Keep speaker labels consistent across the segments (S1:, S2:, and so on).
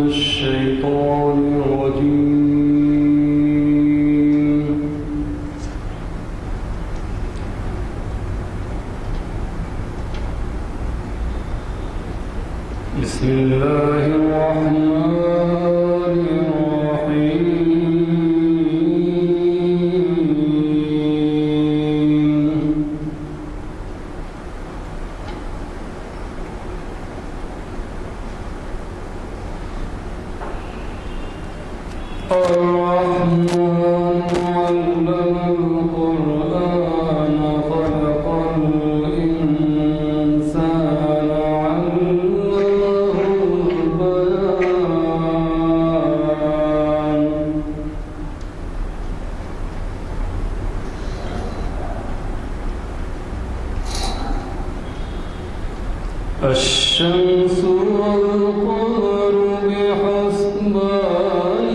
S1: الشيطان الرجيم. بسم الله الرحمن الرحيم. الرحمن علم القرآن خلق الإنسان علمه البيان. الشمس والقمر بحسبان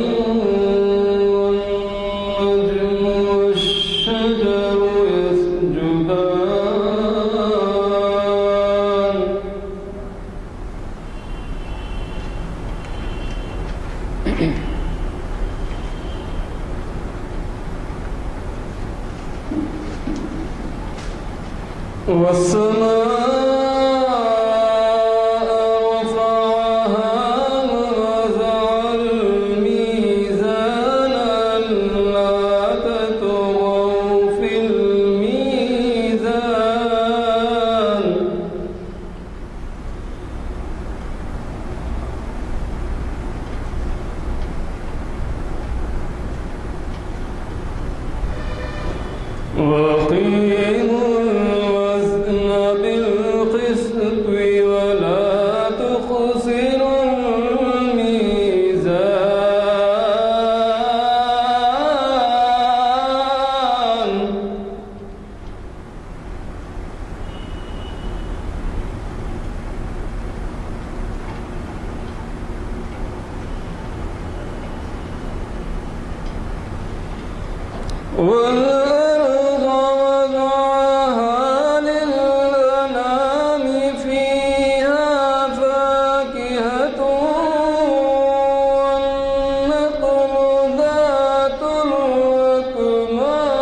S1: والنجم والشجر يسجدان. والسماء وأقيموا الوزن بالقسط ولا تخسروا الميزان. والأرض وضعها للأنام فيها فاكهة والنخل ذات الأكمام.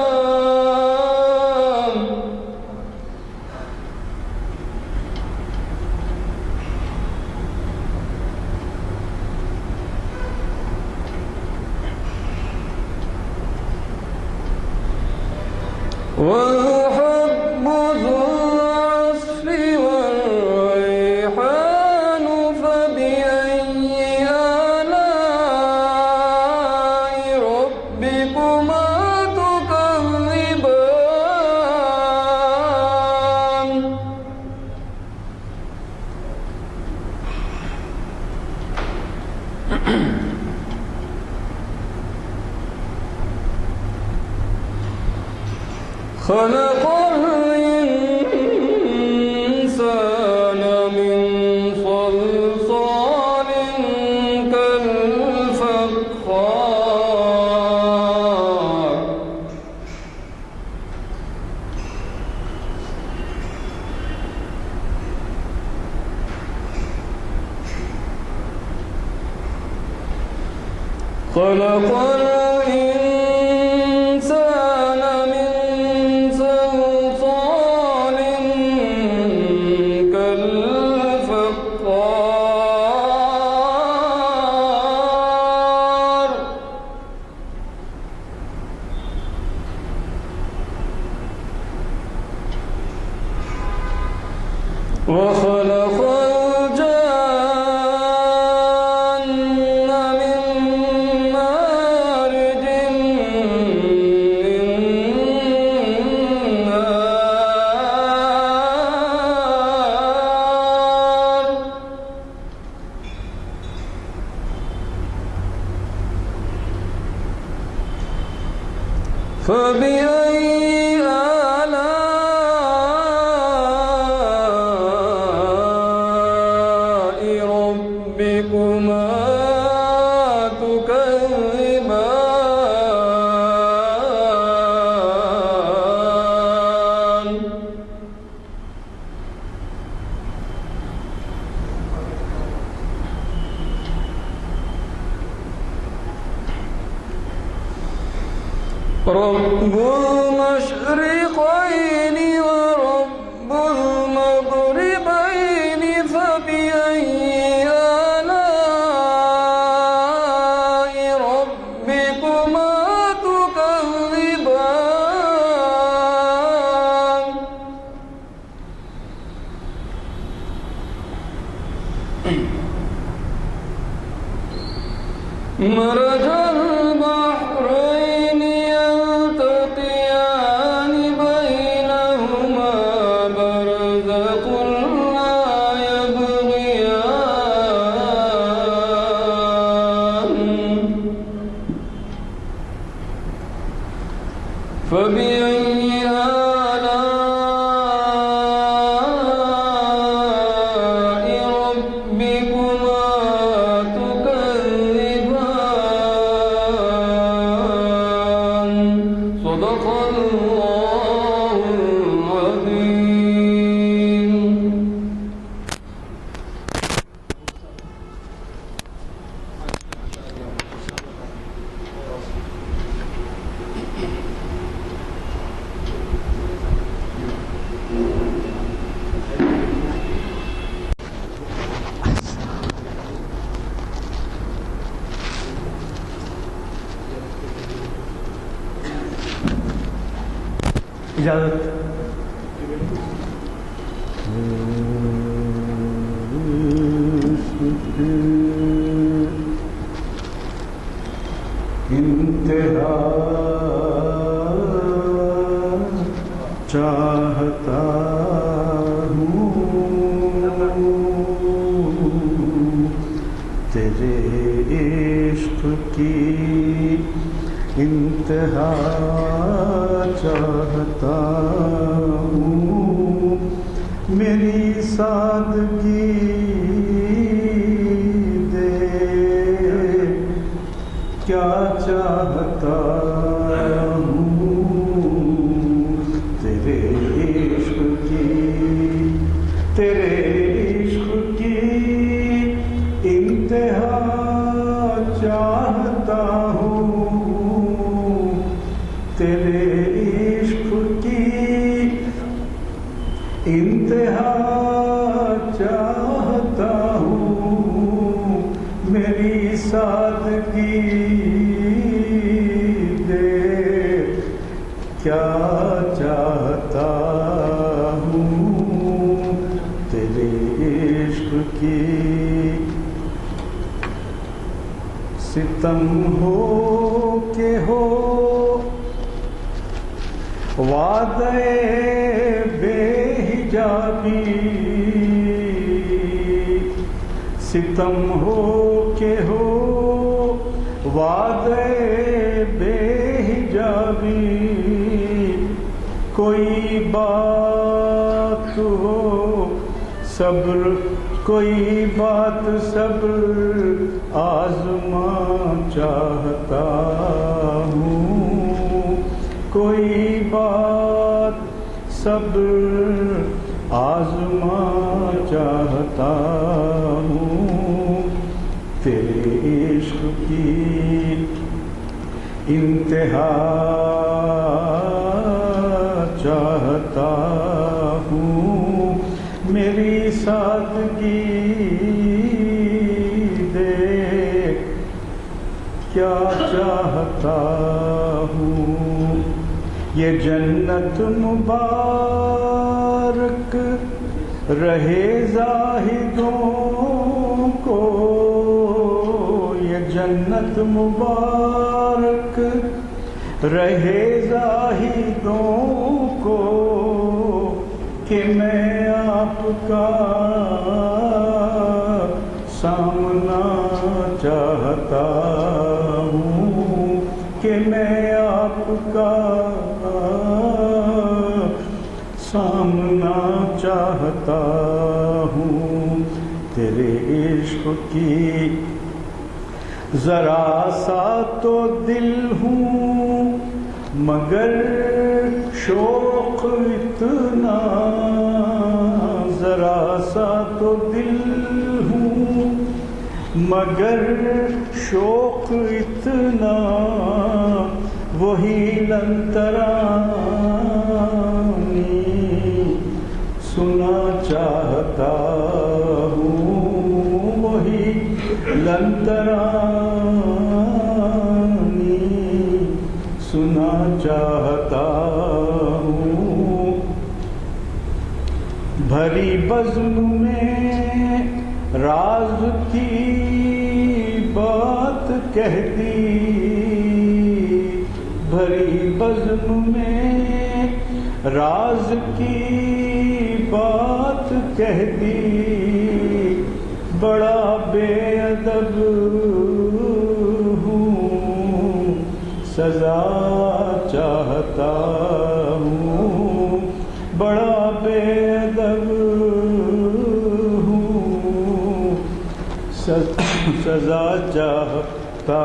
S1: والحب ذو العصف والريحان فبأي آلاء ربكما تكذبان. خلق الإنسان من صلصال كالفخار. خلق الإنسان من صلصال كالفخار. وخلق الجن من مارج من نار. فبأي آلاء ربكما تكذبان. رب المشرقين ورب المغربين فبأي آلاء ربكما تكذبان مرج البحرين يلتقيان بينهما برزخ لا يبغيان فبأي آلاء ربكما تكذبان صدق الله العظيم.
S2: اجازت. انتہا چاہتا ہوں تیرے عشق کی انتہا چاہتا ہوں میری سادگی دے کیا چاہتا ہوں تیرے عشق کی انتہا چاہتا ہوں تیرے عشق کی انتہا چاہتا ہوں میری سادگی دے کیا چاہتا ہوں تیرے عشق کی ستم ہو کہ ہو وعدے بے حجابی ستم ہو کہ ہو وعدے بے حجابی کوئی بات ہو صبر کوئی بات صبر آزما چاہتا ہوں کوئی بات صبر آزما چاہتا ہوں تیرے عشق کی انتہا چاہتا ہوں میری سادگی دے کیا چاہتا ہوں یہ جنت مبارک رہے زاہدوں کو یہ جنت مبارک رہے زاہدوں کو کہ میں آپ کا سامنا چاہتا ہوں کہ میں آپ کا سامنا چاہتا ہوں تیرے عشق کی ذرا سا تو دل ہوں مگر شوق اتنا ذرا سا تو دل ہوں مگر شوق اتنا وہی لنترانی سنا چاہتا ہوں، وہی لنترانی سنا چاہتا ہوں، بھری بزم میں راز کی بات کہہ دی، بھری بزم میں راز کی بات کہہ دی، بڑا بے ادب ہوں سزا چاہتا ہوں، بڑا بے ادب ہوں سزا چاہتا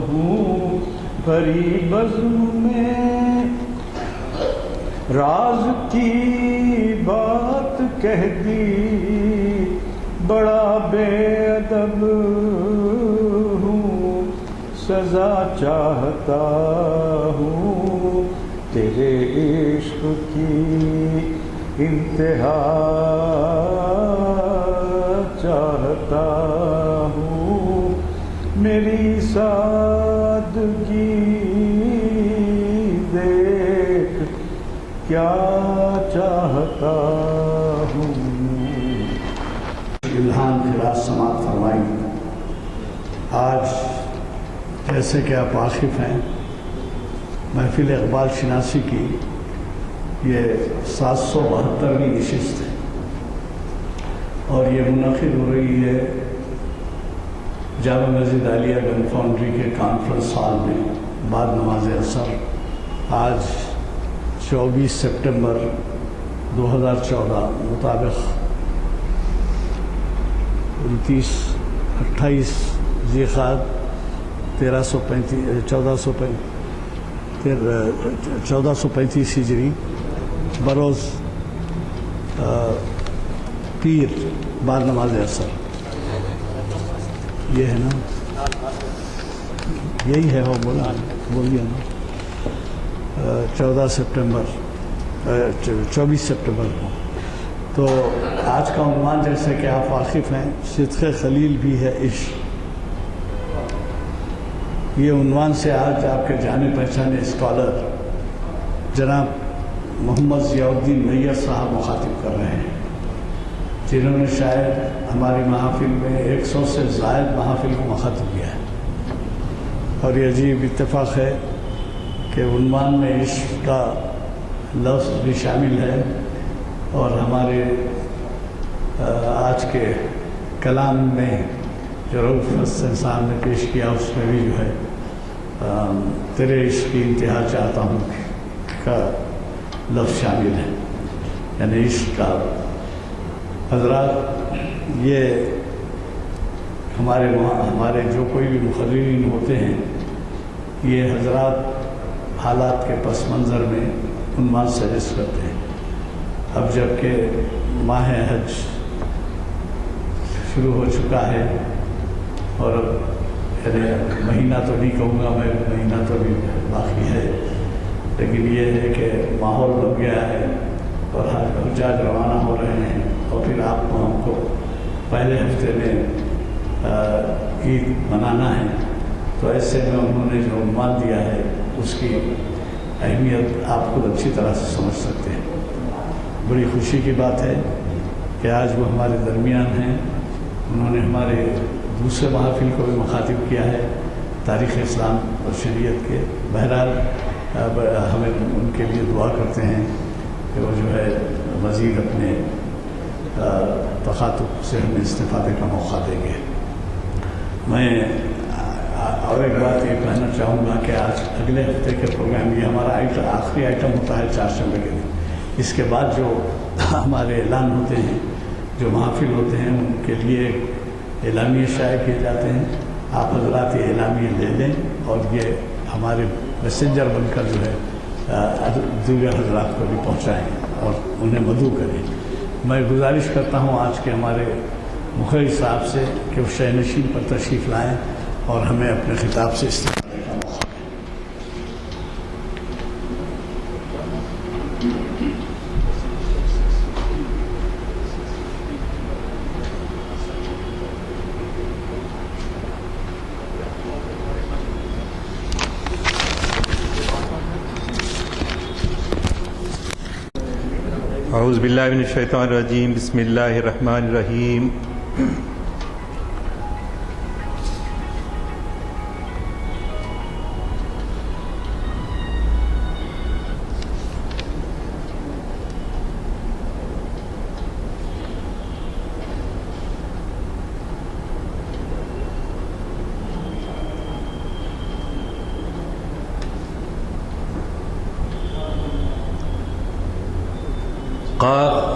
S2: ہوں، بھری بزم میں راز کی بات کہہ دی، بڑا بے ادب ہوں سزا چاہتا ہوں، تیرے عشق کی انتہا چاہتا ہوں، میری سادگی دیکھ کیا چاہتا ہوں۔
S3: الہام خراج سماعت فرمائی۔ آج جیسے کہ آپ واقف ہیں، محفل اقبال شناسی کی یہ 772ویں نشست ہے اور یہ منعقد ہو رہی ہے جامع مسجد عالیہ گن فاؤنڈری کے کانفرنس ہال میں بعد نماز عصر، آج 24 سپٹمبر 2014 مطابق 28 ذیقعدہ 1435 ہجری بروز پیر بعد نماز عصر، یہ ہے نا، یہی ہے وہ بولیے نا، 24 سپٹمبر کو۔ تو آج کا عنوان جیسے کہ آپ واقف ہیں، صدق خلیل بھی ہے عشق، یہ عنوان سے آج آپ کے جانے پہچانے اسکالر جناب محمد ضیاء الدین نیّر صاحب مخاطب کر رہے ہیں، جنہوں نے شاید ہماری محافل میں 100 سے زائد محافل کو مخاطب کیا ہے، اور یہ عجیب اتفاق ہے کہ عنوان میں عشق کا لفظ بھی شامل ہے، اور ہمارے آج کے کلام میں جو رؤف حسن صاحب نے پیش کیا اس میں بھی جو ہے تیرے عشق کی انتہا چاہتا ہوں کا لفظ شامل ہے، یعنی عشق کا۔ حضرات، یہ ہمارے جو کوئی بھی مقررین ہوتے ہیں، یہ حضرات حالات کے پس منظر میں عنوان سجیسٹ کرتے ہیں۔ اب جب کہ ماہ حج شروع ہو چکا ہے، اور یعنی مہینہ تو نہیں کہوں گا میں، مہینہ تو بھی باقی ہے، لیکن یہ ہے کہ ماحول بن گیا ہے اور حجاج روانہ ہو رہے ہیں، اور پھر آپ کو ہم کو پہلے ہفتے میں عید منانا ہے، تو ایسے میں انہوں نے جو عنوان دیا ہے اس کی اہمیت آپ خود اچھی طرح سے سمجھ سکتے ہیں۔ بڑی خوشی کی بات ہے کہ آج وہ ہمارے درمیان ہیں، انہوں نے ہمارے دوسرے محافل کو بھی مخاطب کیا ہے، تاریخ اسلام اور شریعت کے۔ بہرحال ہمیں ان کے لیے دعا کرتے ہیں کہ وہ جو ہے مزید اپنے تخاطب سے ہمیں استفادے کا موقع دیں گے۔ میں اور ایک بات یہ کہنا چاہوں گا کہ آج اگلے ہفتے کے پروگرام، یہ ہمارا آخری آئٹم ہوتا ہے چہارشنبے کے دن، اس کے بعد جو ہمارے اعلان ہوتے ہیں، جو محافل ہوتے ہیں، ان کے لیے اعلامیے شائع کیے جاتے ہیں۔ آپ حضرات یہ اعلامیے لے لیں اور یہ ہمارے میسنجر بن کر جو ہے دیگر حضرات کو بھی پہنچائیں اور انہیں مدعو کریں۔ میں گزارش کرتا ہوں آج کے ہمارے مخرج صاحب سے کہ وہ شہ نشین پر تشریف لائیں اور ہمیں اپنے خطاب سے استفادے کا موقع دیں۔
S4: اعوذ باللہ من الشیطان الرجیم بسم اللہ الرحمن الرحیم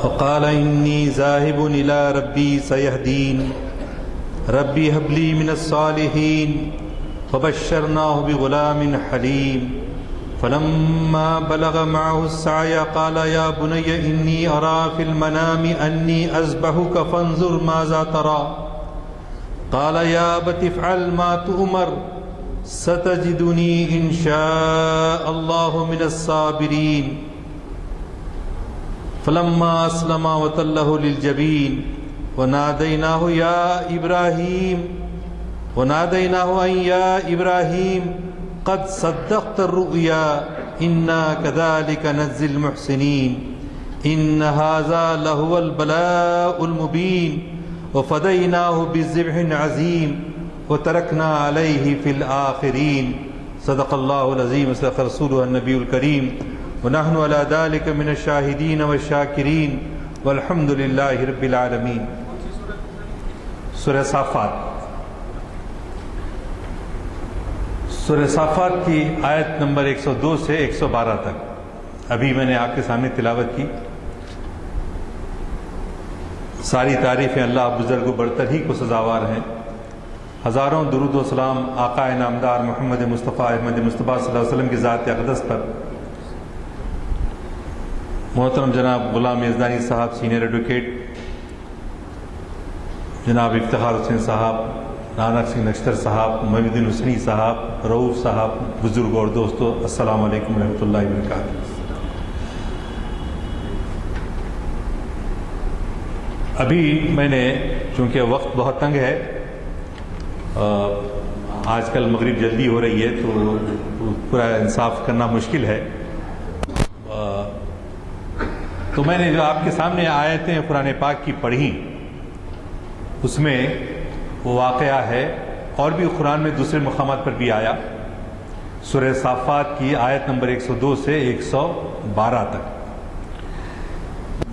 S4: وقال إني ذاهب إلى ربي سيهدين ربي هب لي من الصالحين فبشرناه بغلام حليم فلما بلغ معه السعي قال يا بني إني أرى في المنام أني أذبحك فانظر ماذا ترى قال يا أبت افعل ما تؤمر ستجدني إن شاء الله من الصابرين فلما أسلم وتله للجبين وناديناه يا إبراهيم وناديناه أن يا إبراهيم قد صدقت الرؤيا إنا كذلك نجزي المحسنين إن هذا لهو البلاء المبين وفديناه بذبح عظيم وتركنا عليه في الآخرين صدق الله العظيم وصدق رسوله النبي الكريم ونحن على ذلك من الشاهدين والشاكرين والحمد لله رب العالمين. سورہ صافات. سورہ صافات کی آیت نمبر 102 سے 112 تک ابھی میں نے آپ کے سامنے تلاوت کی. ساری تعریفیں اللہ بزرگ و برتر ہی کو سزاوار ہیں. ہزاروں درود و سلام آقا نامدار محمد مصطفیٰ احمد مصطفیٰ صلی اللہ علیہ وسلم کی ذات اقدس پر. محترم جناب غلام یزدانی صاحب سینئر ایڈوکیٹ، جناب افتخار حسین صاحب، نانک سنگھ نشتر صاحب، محی الدین حسنی صاحب، رؤوف صاحب، بزرگ اور دوستو، السلام علیکم ورحمۃ اللہ وبرکاتہ. ابھی میں نے چونکہ وقت بہت تنگ ہے، آج کل مغرب جلدی ہو رہی ہے تو پورا انصاف کرنا مشکل ہے، تو میں نے جو آپ کے سامنے آیتیں قرآن پاک کی پڑھی اس میں وہ واقعہ ہے، اور بھی قرآن میں دوسرے مقامات پر بھی آیا. سورہ صافات کی آیت نمبر 102 سے 112 تک،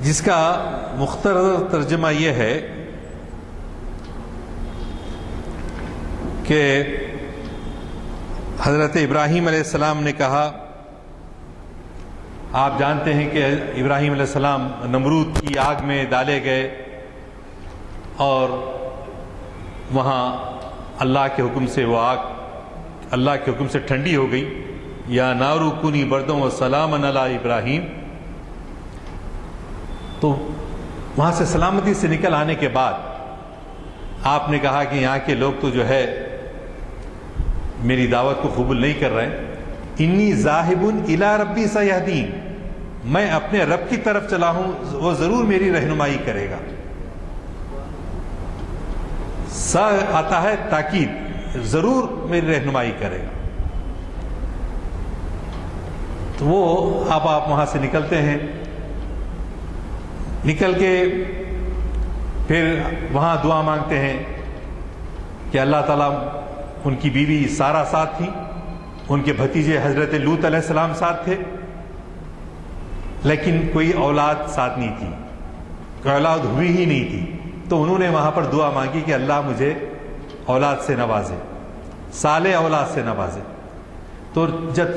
S4: جس کا مختصر ترجمہ یہ ہے کہ حضرت ابراہیم علیہ السلام نے کہا، آپ جانتے ہیں کہ ابراہیم علیہ السلام نمرود کی آگ میں ڈالے گئے اور وہاں اللہ کے حکم سے وہ آگ اللہ کے حکم سے ٹھنڈی ہو گئی. یا نارو کونی بردوں و سلام علی ابراہیم. تو وہاں سے سلامتی سے نکل آنے کے بعد آپ نے کہا کہ یہاں کے لوگ تو جو ہے میری دعوت کو قبول نہیں کر رہے. انی ذاہب الی ربی سیہدین، میں اپنے رب کی طرف چلا ہوں، وہ ضرور میری رہنمائی کرے گا. سا آتا ہے تاکید، ضرور میری رہنمائی کرے گا. تو وہ آپ وہاں سے نکلتے ہیں، نکل کے پھر وہاں دعا مانگتے ہیں کہ اللہ تعالیٰ، ان کی بیوی سارہ ساتھ تھی، ان کے بھتیجے حضرت لوط علیہ السلام ساتھ تھے، لیکن کوئی اولاد ساتھ نہیں تھی، کوئی اولاد ہوئی ہی نہیں تھی. تو انہوں نے وہاں پر دعا مانگی کہ اللہ مجھے اولاد سے نوازے، صالح اولاد سے نوازے. تو جب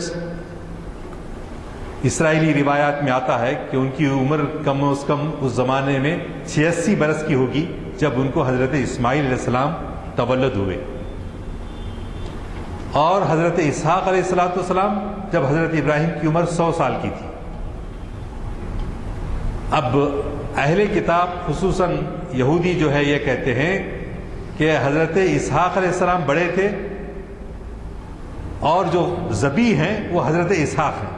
S4: اسرائیلی روایات میں آتا ہے کہ ان کی عمر کم از کم اس زمانے میں 86 برس کی ہوگی جب ان کو حضرت اسماعیل علیہ السلام تولد ہوئے، اور حضرت اسحاق علیہ السلام جب حضرت ابراہیم کی عمر 100 سال کی تھی. اب اہل کتاب خصوصاً یہودی جو ہے یہ کہتے ہیں کہ حضرت اسحاق علیہ السلام بڑے تھے اور جو ذبیح ہیں وہ حضرت اسحاق ہیں،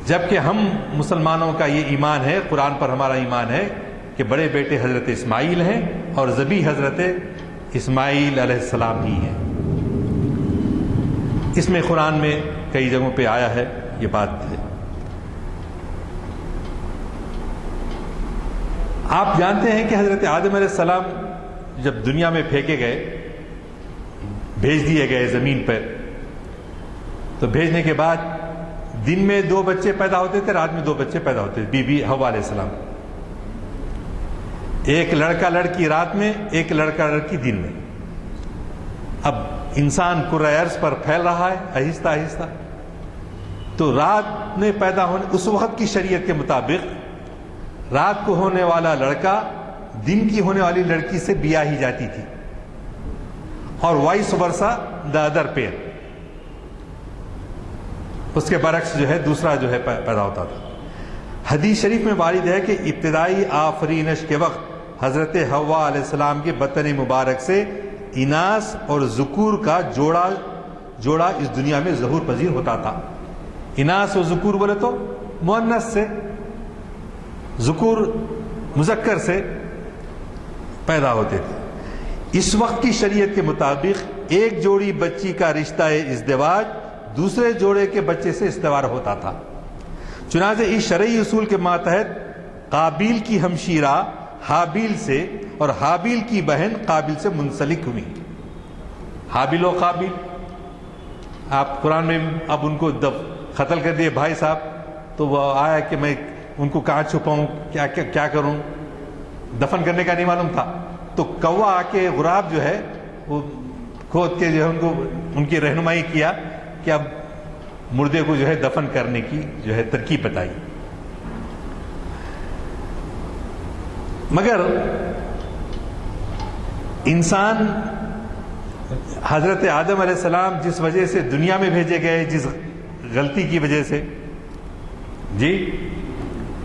S4: جبکہ ہم مسلمانوں کا یہ ایمان ہے، قرآن پر ہمارا ایمان ہے کہ بڑے بیٹے حضرت اسماعیل ہیں اور ذبیح حضرت اسماعیل علیہ السلام ہی ہیں. اس میں قرآن میں کئی جگہوں پہ آیا ہے یہ بات ہے. آپ جانتے ہیں کہ حضرت آدم علیہ السلام جب دنیا میں پھینکے گئے، بھیج دیے گئے زمین پر، تو بھیجنے کے بعد دن میں 2 بچے پیدا ہوتے تھے، رات میں 2 بچے پیدا ہوتے تھے، بی بی حوا علیہ السلام، ایک لڑکا لڑکی رات میں، ایک لڑکا لڑکی دن میں۔ اب انسان کرۂ ارض پر پھیل رہا ہے آہستہ آہستہ، تو رات میں پیدا ہونے، اس وقت کی شریعت کے مطابق رات کو ہونے والا لڑکا دن کی ہونے والی لڑکی سے بیاہی جاتی تھی، اور وائس ورثا دا ادر پیئر، اس کے برعکس جو ہے دوسرا جو ہے پیدا ہوتا تھا۔ حدیث شریف میں وارد ہے کہ ابتدائی آفرینش کے وقت حضرت حوا علیہ السلام کے بطن مبارک سے اناث اور ذکور کا جوڑا اس دنیا میں ظہور پذیر ہوتا تھا۔ اناث اور ذکور بولے تو مؤنث سے، ذکور مذکر سے پیدا ہوتے تھے۔ اس وقت کی شریعت کے مطابق ایک جوڑی بچی کا رشتہ ازدواج دوسرے جوڑے کے بچے سے استوار ہوتا تھا۔ چنانچہ اس شرعی اصول کے ماتحت قابیل کی ہمشیرہ حابیل سے اور حابیل کی بہن قابیل سے منسلک ہوئی۔ حابیل و قابیل، آپ قرآن میں اب ان کو قتل کر دیے بھائی صاحب، تو وہ آیا کہ میں ان کو کہاں چھپاؤں، کیا کروں، دفن کرنے کا نہیں معلوم تھا، تو کوا آ کے غراب جو ہے وہ کھود کے جو ہے ان کی رہنمائی کیا کہ اب مردے کو جو ہے دفن کرنے کی جو ہے ترکیب بتائی۔ مگر انسان حضرت آدم علیہ السلام جس وجہ سے دنیا میں بھیجے گئے، جس غلطی کی وجہ سے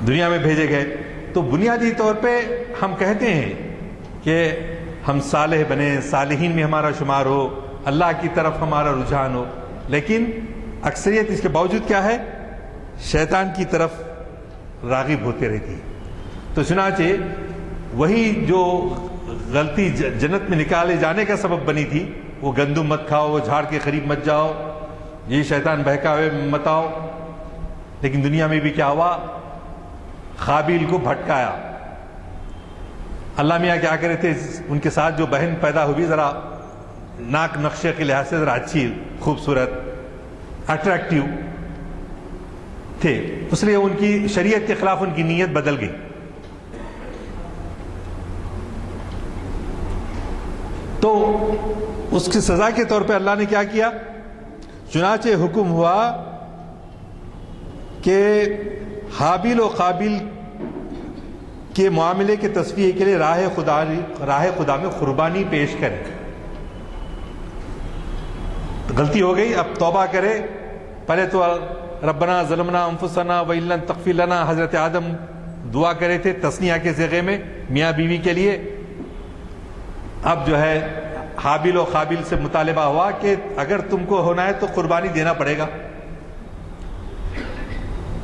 S4: دنیا میں بھیجے گئے، تو بنیادی طور پہ ہم کہتے ہیں کہ ہم صالح بنیں، صالحین میں ہمارا شمار ہو، اللہ کی طرف ہمارا رجحان ہو، لیکن اکثریت اس کے باوجود کیا ہے، شیطان کی طرف راغب ہوتے رہتی ہے۔ تو چنانچہ وہی جو غلطی جنت میں نکالے جانے کا سبب بنی تھی، وہ گندم مت کھاؤ، وہ جھاڑ کے قریب مت جاؤ، یہ شیطان بہکاوے مت آؤ، لیکن دنیا میں بھی کیا ہوا، قابیل کو بھٹکایا۔ اللہ میاں کیا کرے تھے، ان کے ساتھ جو بہن پیدا ہوئی ذرا ناک نقشے کے لحاظ سے ذرا اچھی، خوبصورت، اٹریکٹیو تھے، اس لیے ان کی شریعت کے خلاف ان کی نیت بدل گئی۔ تو اس کی سزا کے طور پہ اللہ نے کیا کیا، چنانچہ حکم ہوا کہ حابیل و قابیل کے معاملے کے تصفیے کے لیے راہ خدا میں قربانی پیش کریں۔ غلطی ہو گئی، اب توبہ کرے، پہلے تو ربنا ظلمنا انفسنا وان لم تغفر لنا، حضرت آدم دعا کرے تھے تثنیہ کے صیغے میں میاں بیوی کے لیے۔ اب جو ہے حابیل و قابیل سے مطالبہ ہوا کہ اگر تم کو ہونا ہے تو قربانی دینا پڑے گا۔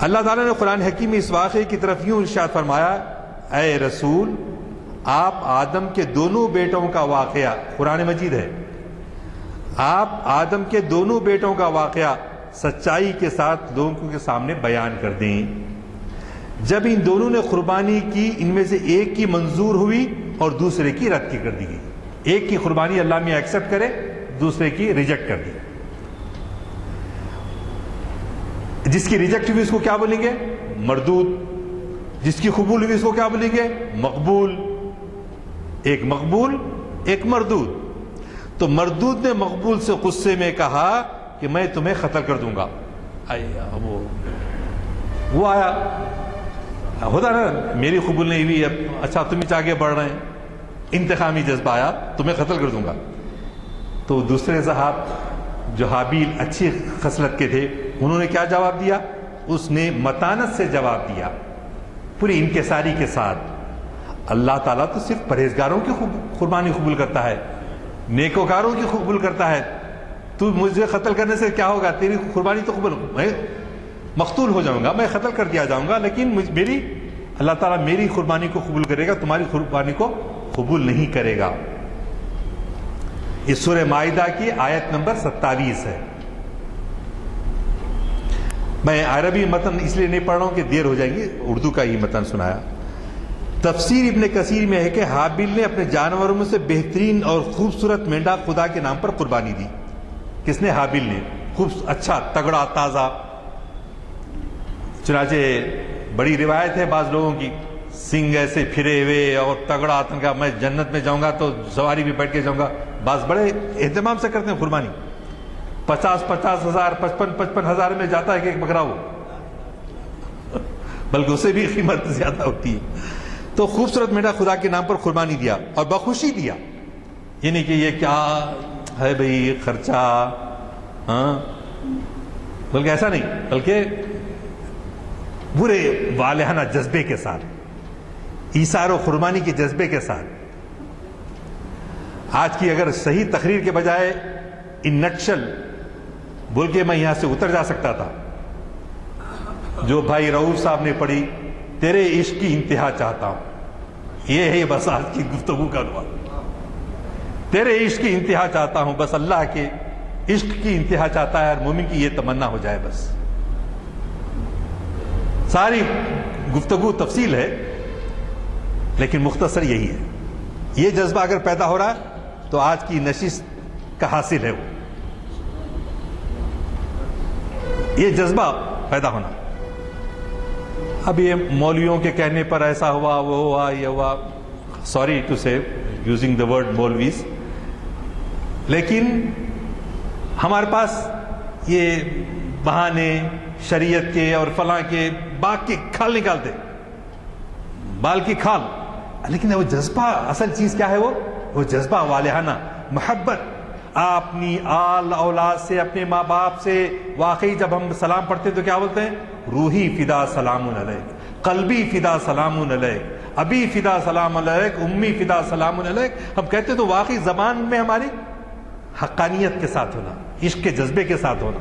S4: اللہ تعالیٰ نے قرآن حکیم میں اس واقعے کی طرف یوں ارشاد فرمایا، اے رسول، آپ آدم کے دونوں بیٹوں کا واقعہ، قرآن مجید ہے، آپ آدم کے دونوں بیٹوں کا واقعہ سچائی کے ساتھ لوگوں کے سامنے بیان کر دیں۔ جب ان دونوں نے قربانی کی، ان میں سے ایک کی منظور ہوئی اور دوسرے کی رد کی کر دی گئی۔ ایک کی قربانی اللہ میں ایکسپٹ کرے، دوسرے کی ریجیکٹ کر دی۔ جس کی ریجیکٹ ہوئی اس کو کیا بولیں گے، مردود۔ جس کی قبول ہوئی اس کو کیا بولیں گے، مقبول۔ ایک مقبول، ایک مردود۔ تو مردود نے مقبول سے غصے میں کہا کہ میں تمہیں قتل کر دوں گا۔ وہ آیا، ہوتا نا، میری قبول نہیں ہوئی، اب اچھا تم ہی آگے بڑھ رہے ہیں، انتقامی جذبہ آیا، تمہیں قتل کر دوں گا۔ تو دوسرے صاحب جو حابیل اچھی خصلت کے تھے، انہوں نے کیا جواب دیا، اس نے متانت سے جواب دیا، پوری انکساری کے ساتھ، اللہ تعالیٰ تو صرف پرہیزگاروں کی قربانی قبول کرتا ہے، نیکوکاروں کی قبول کرتا ہے، تو مجھے قتل کرنے سے کیا ہوگا، تیری قربانی تو قبول، میں مقتول ہو جاؤں گا، میں قتل کر دیا جاؤں گا، لیکن میری اللہ تعالیٰ میری قربانی کو قبول کرے گا، تمہاری قربانی کو قبول نہیں کرے گا۔ اس سورہ مائدہ کی آیت نمبر 27 ہے۔ میں عربی متن اس لیے نہیں پڑھ رہا ہوں کہ دیر ہو جائے گی، اردو کا ہی متن سنایا۔ تفسیر ابن کثیر میں ہے کہ حابیل نے اپنے جانوروں میں سے بہترین اور خوبصورت مینڈا خدا کے نام پر قربانی دی. کس نے؟ حابیل نے. اچھا تگڑا تازہ. چنانچہ بڑی روایت ہے بعض لوگوں کی، سنگ ایسے پھرے ہوئے اور تگڑا آتن کا، میں جنت میں جاؤں گا تو سواری بھی بیٹھ کے جاؤں گا. بعض بڑے اہتمام سے کرتے ہیں قربانی. 50,000 55,000 میں جاتا ہے کہ ایک بکرا ہو، بلکہ اسے بھی قیمت زیادہ ہوتی ہے. تو خوبصورت میڈا خدا کے نام پر قربانی دیا اور بخوشی دیا. یہ نہیں کہ یہ کیا ہے بھئی خرچہ، ہاں، بلکہ ایسا نہیں، بلکہ برے والہانہ جذبے کے ساتھ، ایثار و قربانی کے جذبے کے ساتھ. آج کی اگر صحیح تقریر کے بجائے ان نٹشل بول کے میں یہاں سے اتر جا سکتا تھا، جو بھائی رؤوف صاحب نے پڑھی، تیرے عشق کی انتہا چاہتا ہوں. یہ ہے بس آج کی گفتگو کا عنوان. تیرے عشق کی انتہا چاہتا ہوں، بس اللہ کے عشق کی انتہا چاہتا ہے، اور مومن کی یہ تمنا ہو جائے بس. ساری گفتگو تفصیل ہے لیکن مختصر یہی ہے. یہ جذبہ اگر پیدا ہو رہا ہے تو آج کی نشست کا حاصل ہے وہ، یہ جذبہ پیدا ہونا. اب یہ مولویوں کے کہنے پر ایسا ہوا، وہ ہوا، یہ ہوا، سوری ٹو سے یوزنگ دا ورڈ مولویز، لیکن ہمارے پاس یہ بہانے شریعت کے اور فلاں کے باغ کی کھال نکالتے، بال کی کھال، لیکن وہ جذبہ اصل چیز کیا ہے؟ وہ جذبہ والہانہ محبت. اپنی آل اولاد سے، اپنے ماں باپ سے واقعی جب ہم سلام پڑھتے تو کیا بولتے ہیں؟ روحی فدا سلام علیک، قلبی فدا سلام علیک، ابی فدا سلام علیک، امی فدا سلام علیک. ہم کہتے تو واقعی زبان میں ہماری حقانیت کے ساتھ ہونا، عشق کے جذبے کے ساتھ ہونا.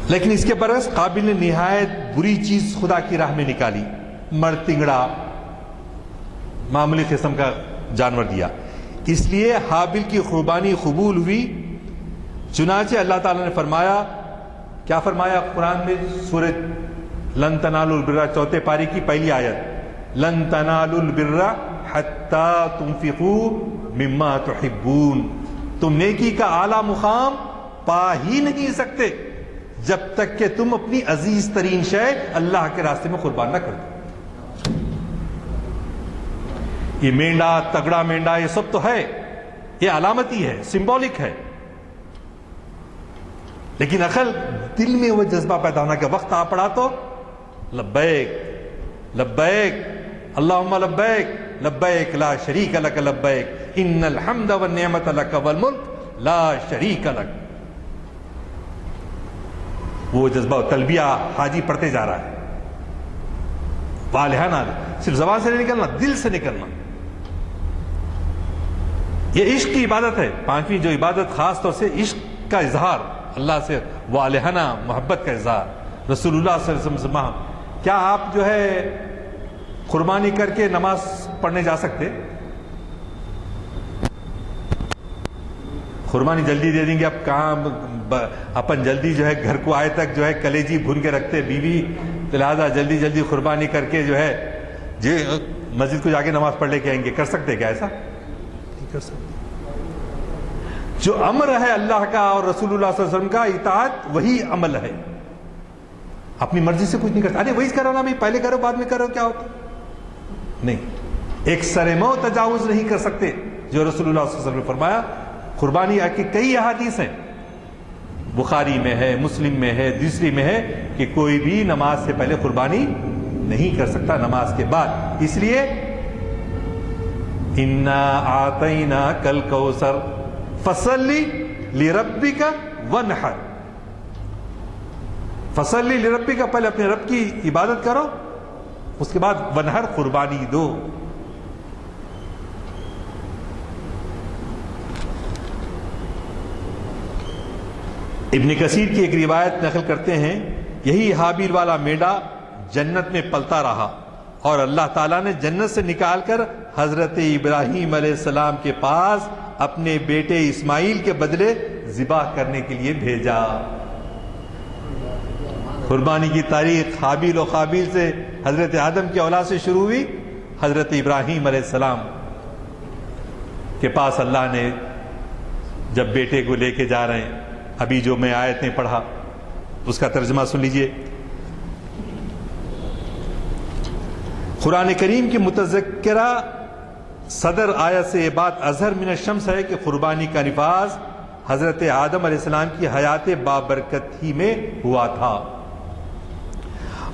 S4: لیکن اس کے برعکس قابل نے نہایت بری چیز خدا کی راہ میں نکالی، مرد تنگڑا، معمولی قسم کا جانور دیا. اس لیے حابیل کی قربانی قبول ہوئی. چنانچہ اللہ تعالیٰ نے فرمایا، کیا فرمایا قرآن میں؟ سورہ لن تنالوا البر 4 پاری کی پہلی آیت، لن تنالوا البر حتی تنفقوا مما تحبون. تم نیکی کا اعلیٰ مقام پا ہی نہیں سکتے جب تک کہ تم اپنی عزیز ترین شے اللہ کے راستے میں قربان نہ کر دو. یہ مینڈا، تگڑا مینڈا، یہ سب تو ہے، یہ علامتی ہے، سمبولک ہے، لیکن عقل دل میں وہ جذبہ پیدا ہونا کہ وقت آ پڑا تو لبیک لبیک اللہم لبیک لبیک لا شریک لک لبیک ان الحمد والنعمت لک والملک لا شریک لک. وہ جذبہ تلبیہ حاجی پڑھتے جا رہا ہے، والہانہ، صرف زبان سے نہیں نکلنا، دل سے نکلنا. یہ عشق کی عبادت ہے. 5ویں جو عبادت خاص طور سے عشق کا اظہار، اللہ سے والہانہ محبت کا اظہار. رسول اللہ صلی اللہ علیہ وسلم، کیا آپ جو ہے قربانی کر کے نماز پڑھنے جا سکتے؟ قربانی جلدی دے دیں گے. اب کہاں اپن جلدی جو ہے گھر کو آئے تک جو ہے کلیجی بھون کے رکھتے بیوی، لہٰذا جلدی جلدی قربانی کر کے جو ہے جی مسجد کو جا کے نماز پڑھ لے کے آئیں گے. کر سکتے کیا ایسا؟ نہیں کر سکتے. جو امر ہے اللہ کا اور رسول اللہ صلی اللہ علیہ وسلم کا، اطاعت وہی عمل ہے. اپنی مرضی سے کچھ نہیں کرتا. ارے وہی کرو نا، میں پہلے کرو بعد میں کرو، کیا ہوتا؟ نہیں، ایک سرمو تجاوز نہیں کر سکتے جو رسول اللہ صلی اللہ علیہ وسلم نے فرمایا. قربانی کی کئی احادیث ہیں، بخاری میں ہے، مسلم میں ہے، دوسری میں ہے کہ کوئی بھی نماز سے پہلے قربانی نہیں کر سکتا، نماز کے بعد. اس لیے انا اعطیناک الکوثر فصلی لربک وانحر. فصلی لربک، پہلے اپنے رب کی عبادت کرو، اس کے بعد وانحر، قربانی دو. ابن کثیر کی ایک روایت نقل کرتے ہیں، یہی حابیل والا میڈا جنت میں پلتا رہا اور اللہ تعالیٰ نے جنت سے نکال کر حضرت ابراہیم علیہ السلام کے پاس اپنے بیٹے اسماعیل کے بدلے ذبح کرنے کے لیے بھیجا. قربانی کی تاریخ حابیل و قابیل سے، حضرت آدم کی اولاد سے شروع ہوئی. حضرت ابراہیم علیہ السلام کے پاس اللہ نے جب بیٹے کو لے کے جا رہے ہیں، ابھی جو میں آیتیں پڑھا اس کا ترجمہ سن لیجئے. قرآن کریم کی متذکرہ صدر آیت سے یہ بات اظہر من الشمس ہے کہ قربانی کا نفاذ حضرت آدم علیہ السلام کی حیات بابرکت ہی میں ہوا تھا،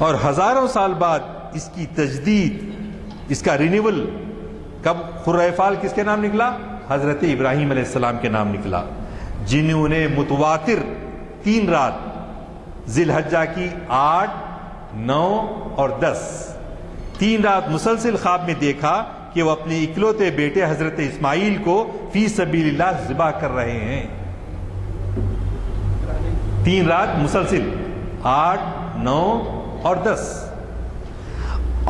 S4: اور ہزاروں سال بعد اس کی تجدید، اس کا رینیول کب قرۂ فال کس کے نام نکلا؟ حضرت ابراہیم علیہ السلام کے نام نکلا، جنہوں نے متواتر 3 رات ذی الحجہ کی 8، 9 اور 10 3 رات مسلسل خواب میں دیکھا کہ وہ اپنے اکلوتے بیٹے حضرت اسماعیل کو فی سبیل اللہ ذبح کر رہے ہیں. 3 رات مسلسل 8، 9 اور 10.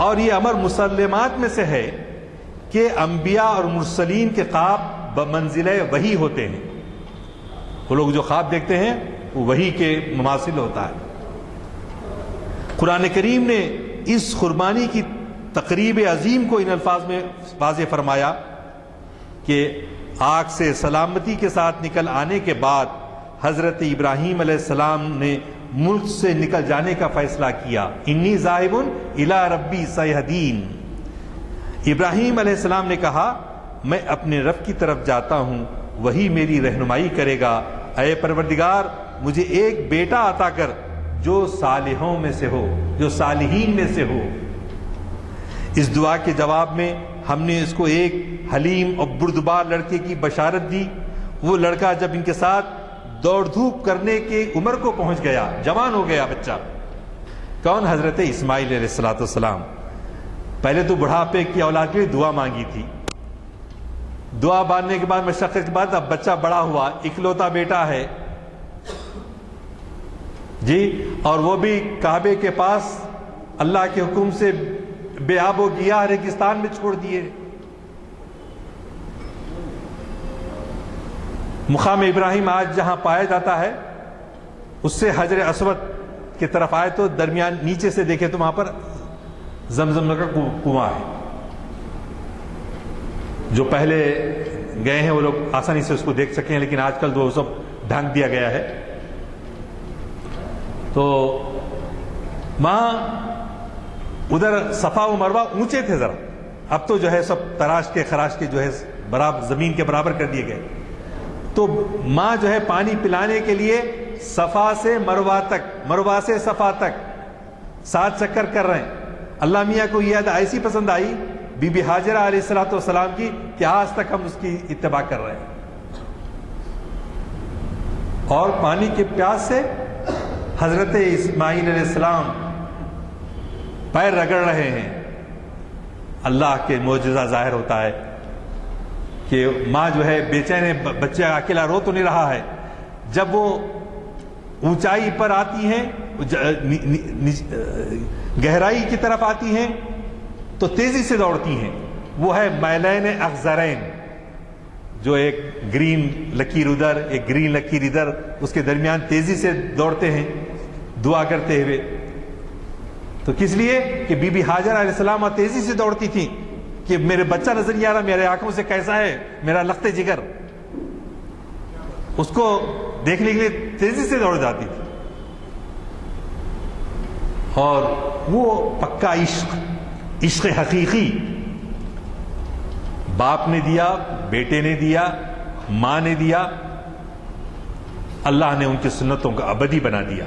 S4: اور یہ امر مسلمات میں سے ہے کہ انبیاء اور مرسلین کے خواب بمنزلہ وحی ہوتے ہیں. وہ لوگ جو خواب دیکھتے ہیں وہ وحی کے مماثل ہوتا ہے. قرآن کریم نے اس قربانی کی تقریب عظیم کو ان الفاظ میں واضح فرمایا کہ آگ سے سلامتی کے ساتھ نکل آنے کے بعد حضرت ابراہیم علیہ السلام نے ملک سے نکل جانے کا فیصلہ کیا. انی ذاہب الی ربی سیہدین. ابراہیم علیہ السلام نے کہا میں اپنے رب کی طرف جاتا ہوں، وہی میری رہنمائی کرے گا. اے پروردگار مجھے ایک بیٹا عطا کر جو صالحوں میں سے ہو، جو صالحین میں سے ہو. اس دعا کے جواب میں ہم نے اس کو ایک حلیم اور بردبار لڑکے کی بشارت دی. وہ لڑکا جب ان کے ساتھ دوڑ دھوپ کرنے کی عمر کو پہنچ گیا، جوان ہو گیا بچہ. کون؟ حضرت اسماعیل علیہ السلام. پہلے تو بڑھاپے کی اولاد کے لیے دعا مانگی تھی، دعا مانگنے کے بعد مشقت کے بعد اب بچہ بڑا ہوا، اکلوتا بیٹا ہے جی، اور وہ بھی کعبے کے پاس اللہ کے حکم سے بے آب و گیاہ ریگستان میں چھوڑ دیے. مقام ابراہیم آج جہاں پایا جاتا ہے اس سے حجر اسود کی طرف آئے تو درمیان نیچے سے دیکھے تو وہاں پر زمزم کا کنواں ہے. جو پہلے گئے ہیں وہ لوگ آسانی سے اس کو دیکھ سکیں، لیکن آج کل وہ سب ڈھانک دیا گیا ہے. تو وہاں ادھر صفا و مروہ اونچے تھے ذرا، اب تو جو ہے سب تراش کے خراش کے جو ہے برابر زمین کے برابر کر دیے گئے. تو ماں جو ہے پانی پلانے کے لیے صفا سے مروہ تک، مروہ سے صفا تک 7 چکر کر رہے ہیں. اللہ میاں کو یہ ایسی پسند آئی بی بی ہاجرہ علیہ السلام کی کہ آج تک ہم اس کی اتباع کر رہے ہیں. اور پانی کے پیاس سے حضرت اسماعیل علیہ السلام پیر رگڑ رہے ہیں. اللہ کے معجزہ ظاہر ہوتا ہے کہ ماں جو ہے بے چین، بچہ اکیلا رو تو نہیں رہا ہے. جب وہ اونچائی پر آتی ہیں، گہرائی کی طرف آتی ہیں تو تیزی سے دوڑتی ہیں. وہ ہے میلین اخضرین، جو ایک گرین لکیر ادھر ایک گرین لکیر ادھر، اس کے درمیان تیزی سے دوڑتے ہیں دعا کرتے ہوئے. تو کس لیے کہ بی بی ہاجرہ علیہ السلام تیزی سے دوڑتی تھی کہ میرے بچہ نظر نہیں آ رہا، میرے آنکھوں سے کیسا ہے میرا لخت جگر، اس کو دیکھنے کے لیے تیزی سے دوڑ جاتی تھی. اور وہ پکا عشق، عشق حقیقی باپ نے دیا، بیٹے نے دیا، ماں نے دیا. اللہ نے ان کی سنتوں کا ابدی بنا دیا.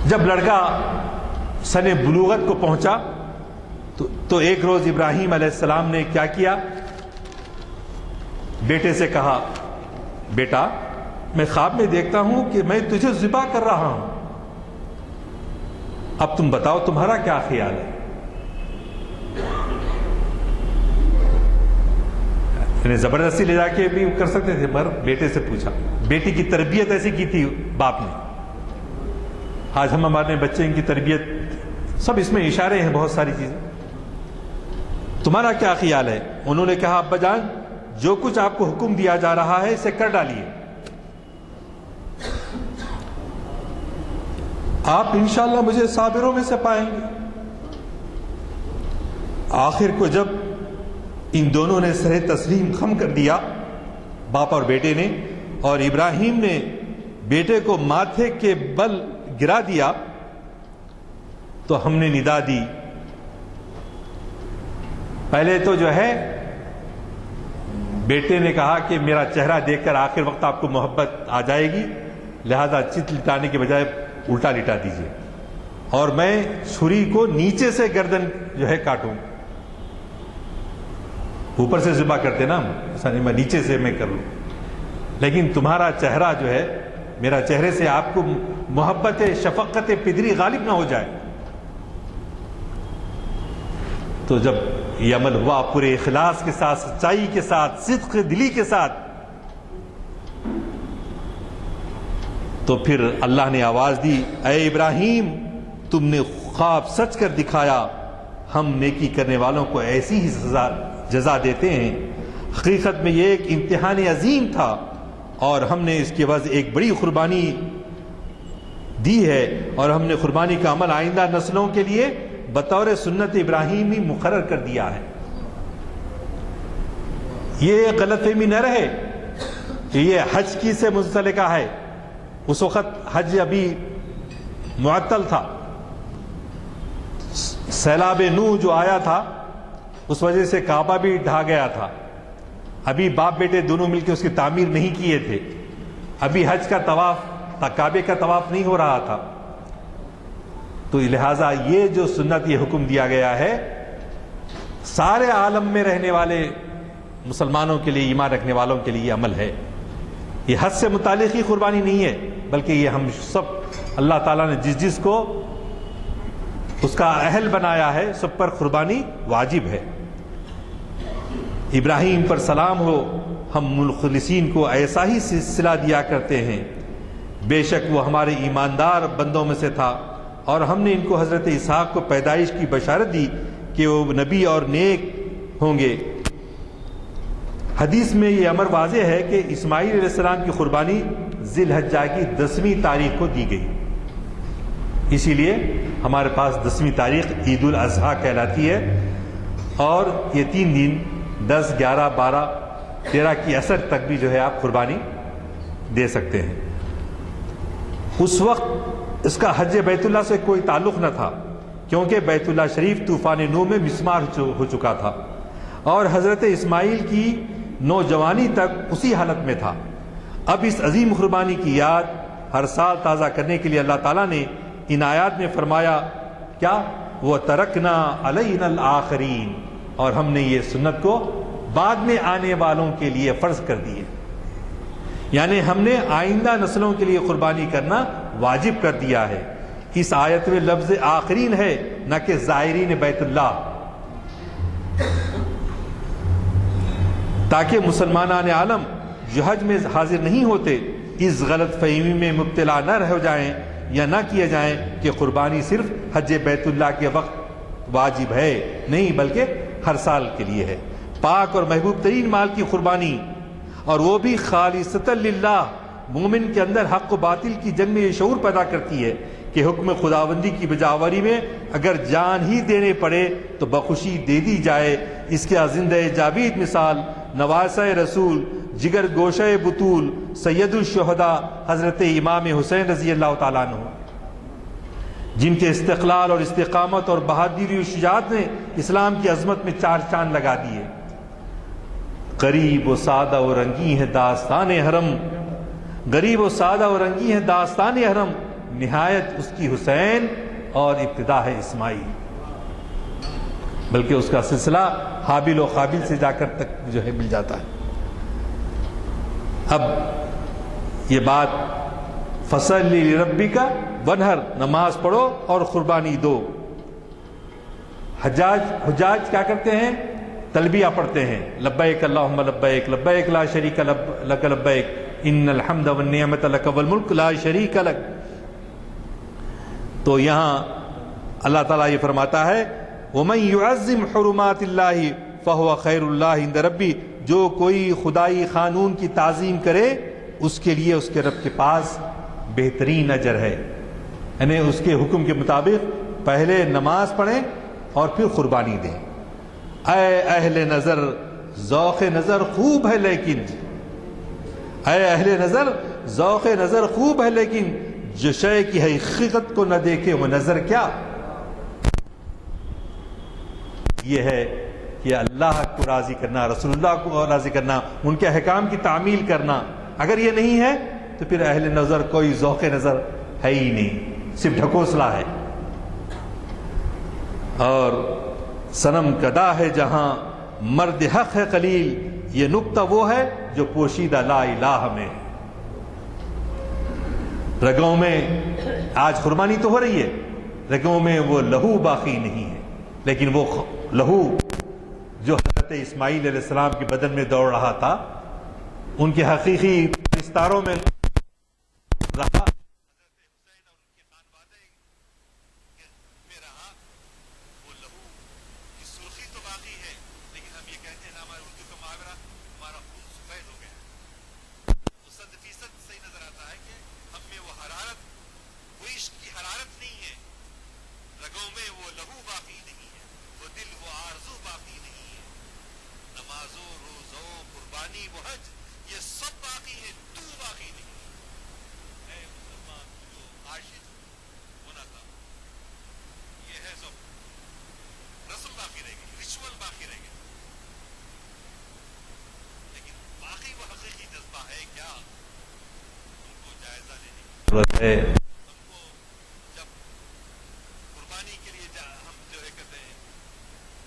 S4: جب لڑکا سن بلوغت کو پہنچا تو ایک روز ابراہیم علیہ السلام نے کیا کیا؟ بیٹے سے کہا بیٹا میں خواب میں دیکھتا ہوں کہ میں تجھے ذبح کر رہا ہوں، اب تم بتاؤ تمہارا کیا خیال ہے؟ انہیں زبردستی لے جا کے بھی کر سکتے تھے، مگر بیٹے سے پوچھا. بیٹی کی تربیت ایسی کی تھی باپ نے. آج ہم ہمارے بچے ان کی تربیت سب اس میں اشارے ہیں، بہت ساری چیزیں. تمہارا کیا خیال ہے؟ انہوں نے کہا ابا جان جو کچھ آپ کو حکم دیا جا رہا ہے اسے کر ڈالیے. آپ انشاءاللہ مجھے صابروں میں سے پائیں گے۔ آخر کو جب ان دونوں نے سر تسلیم خم کر دیا، باپ اور بیٹے نے، اور ابراہیم نے بیٹے کو ماتھے کے بل گرا دیا، تو ہم نے ندا دی۔ پہلے تو جو ہے بیٹے نے کہا کہ میرا چہرہ دیکھ کر آخر وقت آپ کو محبت آ جائے گی، لہذا چت لٹانے کے بجائے الٹا لٹا دیجیے، اور میں چھری کو نیچے سے گردن جو ہے کاٹوں۔ اوپر سے ذبح کرتے نا ہم، میں نیچے سے میں کر لوں، لیکن تمہارا چہرہ جو ہے، میرا چہرے سے آپ کو محبت شفقت پدری غالب نہ ہو جائے۔ تو جب یہ عمل ہوا پورے اخلاص کے ساتھ، سچائی کے ساتھ، صدق دلی کے ساتھ، تو پھر اللہ نے آواز دی، اے ابراہیم تم نے خواب سچ کر دکھایا، ہم نیکی کرنے والوں کو ایسی ہی جزا دیتے ہیں۔ حقیقت میں یہ ایک امتحان عظیم تھا، اور ہم نے اس کے عوض ایک بڑی قربانی دی ہے، اور ہم نے قربانی کا عمل آئندہ نسلوں کے لیے بطور سنت ابراہیمی مقرر کر دیا ہے۔ یہ غلط فہمی نہ رہے کہ یہ حج کی سے منسلکہ ہے۔ اس وقت حج ابھی معطل تھا، سیلاب نوح جو آیا تھا اس وجہ سے کعبہ بھی ڈھا گیا تھا، ابھی باپ بیٹے دونوں مل کے اس کی تعمیر نہیں کیے تھے، ابھی حج کا طواف، کعبے کا طواف نہیں ہو رہا تھا، تو لہٰذا یہ جو سنت، یہ حکم دیا گیا ہے، سارے عالم میں رہنے والے مسلمانوں کے لیے، ایمان رکھنے والوں کے لیے یہ عمل ہے۔ یہ حج سے متعلق ہی قربانی نہیں ہے، بلکہ یہ ہم سب، اللہ تعالیٰ نے جس جس کو اس کا اہل بنایا ہے، سب پر قربانی واجب ہے۔ ابراہیم پر سلام ہو، ہم مخلصین کو ایسا ہی سلسلہ دیا کرتے ہیں، بے شک وہ ہمارے ایماندار بندوں میں سے تھا، اور ہم نے ان کو حضرت اسحاق کو پیدائش کی بشارت دی کہ وہ نبی اور نیک ہوں گے۔ حدیث میں یہ امر واضح ہے کہ اسماعیل علیہ السلام کی قربانی ذی الحجہ کی 10ویں تاریخ کو دی گئی، اسی لیے ہمارے پاس 10ویں تاریخ عید الاضحیٰ کہلاتی ہے، اور یہ 3 دن 10، 11، 12، 13 کی عصر تک بھی جو ہے آپ قربانی دے سکتے ہیں۔ اس وقت اس کا حج بیت اللہ سے کوئی تعلق نہ تھا، کیونکہ بیت اللہ شریف طوفان نوح میں مسمار ہو چکا تھا، اور حضرت اسماعیل کی نوجوانی تک اسی حالت میں تھا۔ اب اس عظیم قربانی کی یاد ہر سال تازہ کرنے کے لیے اللہ تعالیٰ نے ان آیات میں فرمایا کیا، وَتَرَكْنَا عَلَيْنَا الْآخَرِينَ، اور ہم نے یہ سنت کو بعد میں آنے والوں کے لیے فرض کر دی ہے، یعنی ہم نے آئندہ نسلوں کے لیے قربانی کرنا واجب کر دیا ہے۔ اس آیت میں لفظ آخرین ہے، نہ کہ زائرین بیت اللہ، تاکہ مسلمانان عالم جو حج میں حاضر نہیں ہوتے اس غلط فہمی میں مبتلا نہ رہ جائیں یا نہ کیے جائیں کہ قربانی صرف حج بیت اللہ کے وقت واجب ہے، نہیں بلکہ ہر سال کے لیے ہے۔ پاک اور محبوب ترین مال کی قربانی، اور وہ بھی خالصۃ للہ، مومن کے اندر حق و باطل کی جنگ میں یہ شعور پیدا کرتی ہے کہ حکم خداوندی کی بجاوری میں اگر جان ہی دینے پڑے تو بخوشی دے دی جائے۔ اس کے زندہ جاوید مثال نواسہ رسول، جگر گوشہ بطول، سید الشہداء حضرت امام حسین رضی اللہ تعالیٰ عنہ، جن کے استقلال اور استقامت اور بہادری و شجاعت نے اسلام کی عظمت میں 4 چاند لگا دیے۔ غریب و سادہ و رنگی ہے داستان حرم، غریب و سادہ و رنگی ہے داستان حرم، نہایت اس کی حسین اور ابتدا ہے اسماعیل، بلکہ اس کا سلسلہ حابیل و قابیل سے جا کر تک جو ہے مل جاتا ہے۔ اب یہ بات فصلی لربک ونہر، نماز پڑھو اور قربانی دو۔ حجاج کیا کرتے ہیں؟ تلبیہ پڑھتے ہیں، لبیک اللہم لبیک، لبیک لا شریک لک لبیک، ان الحمد والنعمت لک والملک لا شریک لک۔ تو یہاں اللہ تعالیٰ یہ فرماتا ہے وَمَن يُعَظِّمْ حُرُمَاتِ اللَّهِ فَهُوَ خَيْرُ اللَّهِ عِندَ رَبِّهِ، جو کوئی خدائی قانون کی تعظیم کرے اس کے لیے اس کے رب کے پاس بہترین اجر ہے۔ یعنی اس کے حکم کے مطابق پہلے نماز پڑھیں اور پھر قربانی دیں۔ اے اہل نظر ذوق نظر خوب ہے لیکن، اے اہل نظر ذوق نظر خوب ہے لیکن جو شے کی حقیقت کو نہ دیکھے وہ نظر کیا۔ یہ ہے کہ اللہ کو راضی کرنا، رسول اللہ کو راضی کرنا، ان کے احکام کی تعمیل کرنا۔ اگر یہ نہیں ہے تو پھر اہل نظر کوئی ذوق نظر ہے ہی نہیں، صرف ڈھکوسلا ہے۔ اور صنم کدا ہے جہاں مرد حق ہے قلیل، یہ نقطہ وہ ہے جو پوشیدہ لا الہ میں ہے۔ رگوں میں آج قربانی تو ہو رہی ہے، رگوں میں وہ لہو باقی نہیں ہے، لیکن وہ لہو جو حضرت اسماعیل علیہ السلام کے بدن میں دوڑ رہا تھا، ان کے حقیقی رشتاروں میں رہا، ہے
S5: جب قربانی کے لیے ہم جو ہے کہتے ہیں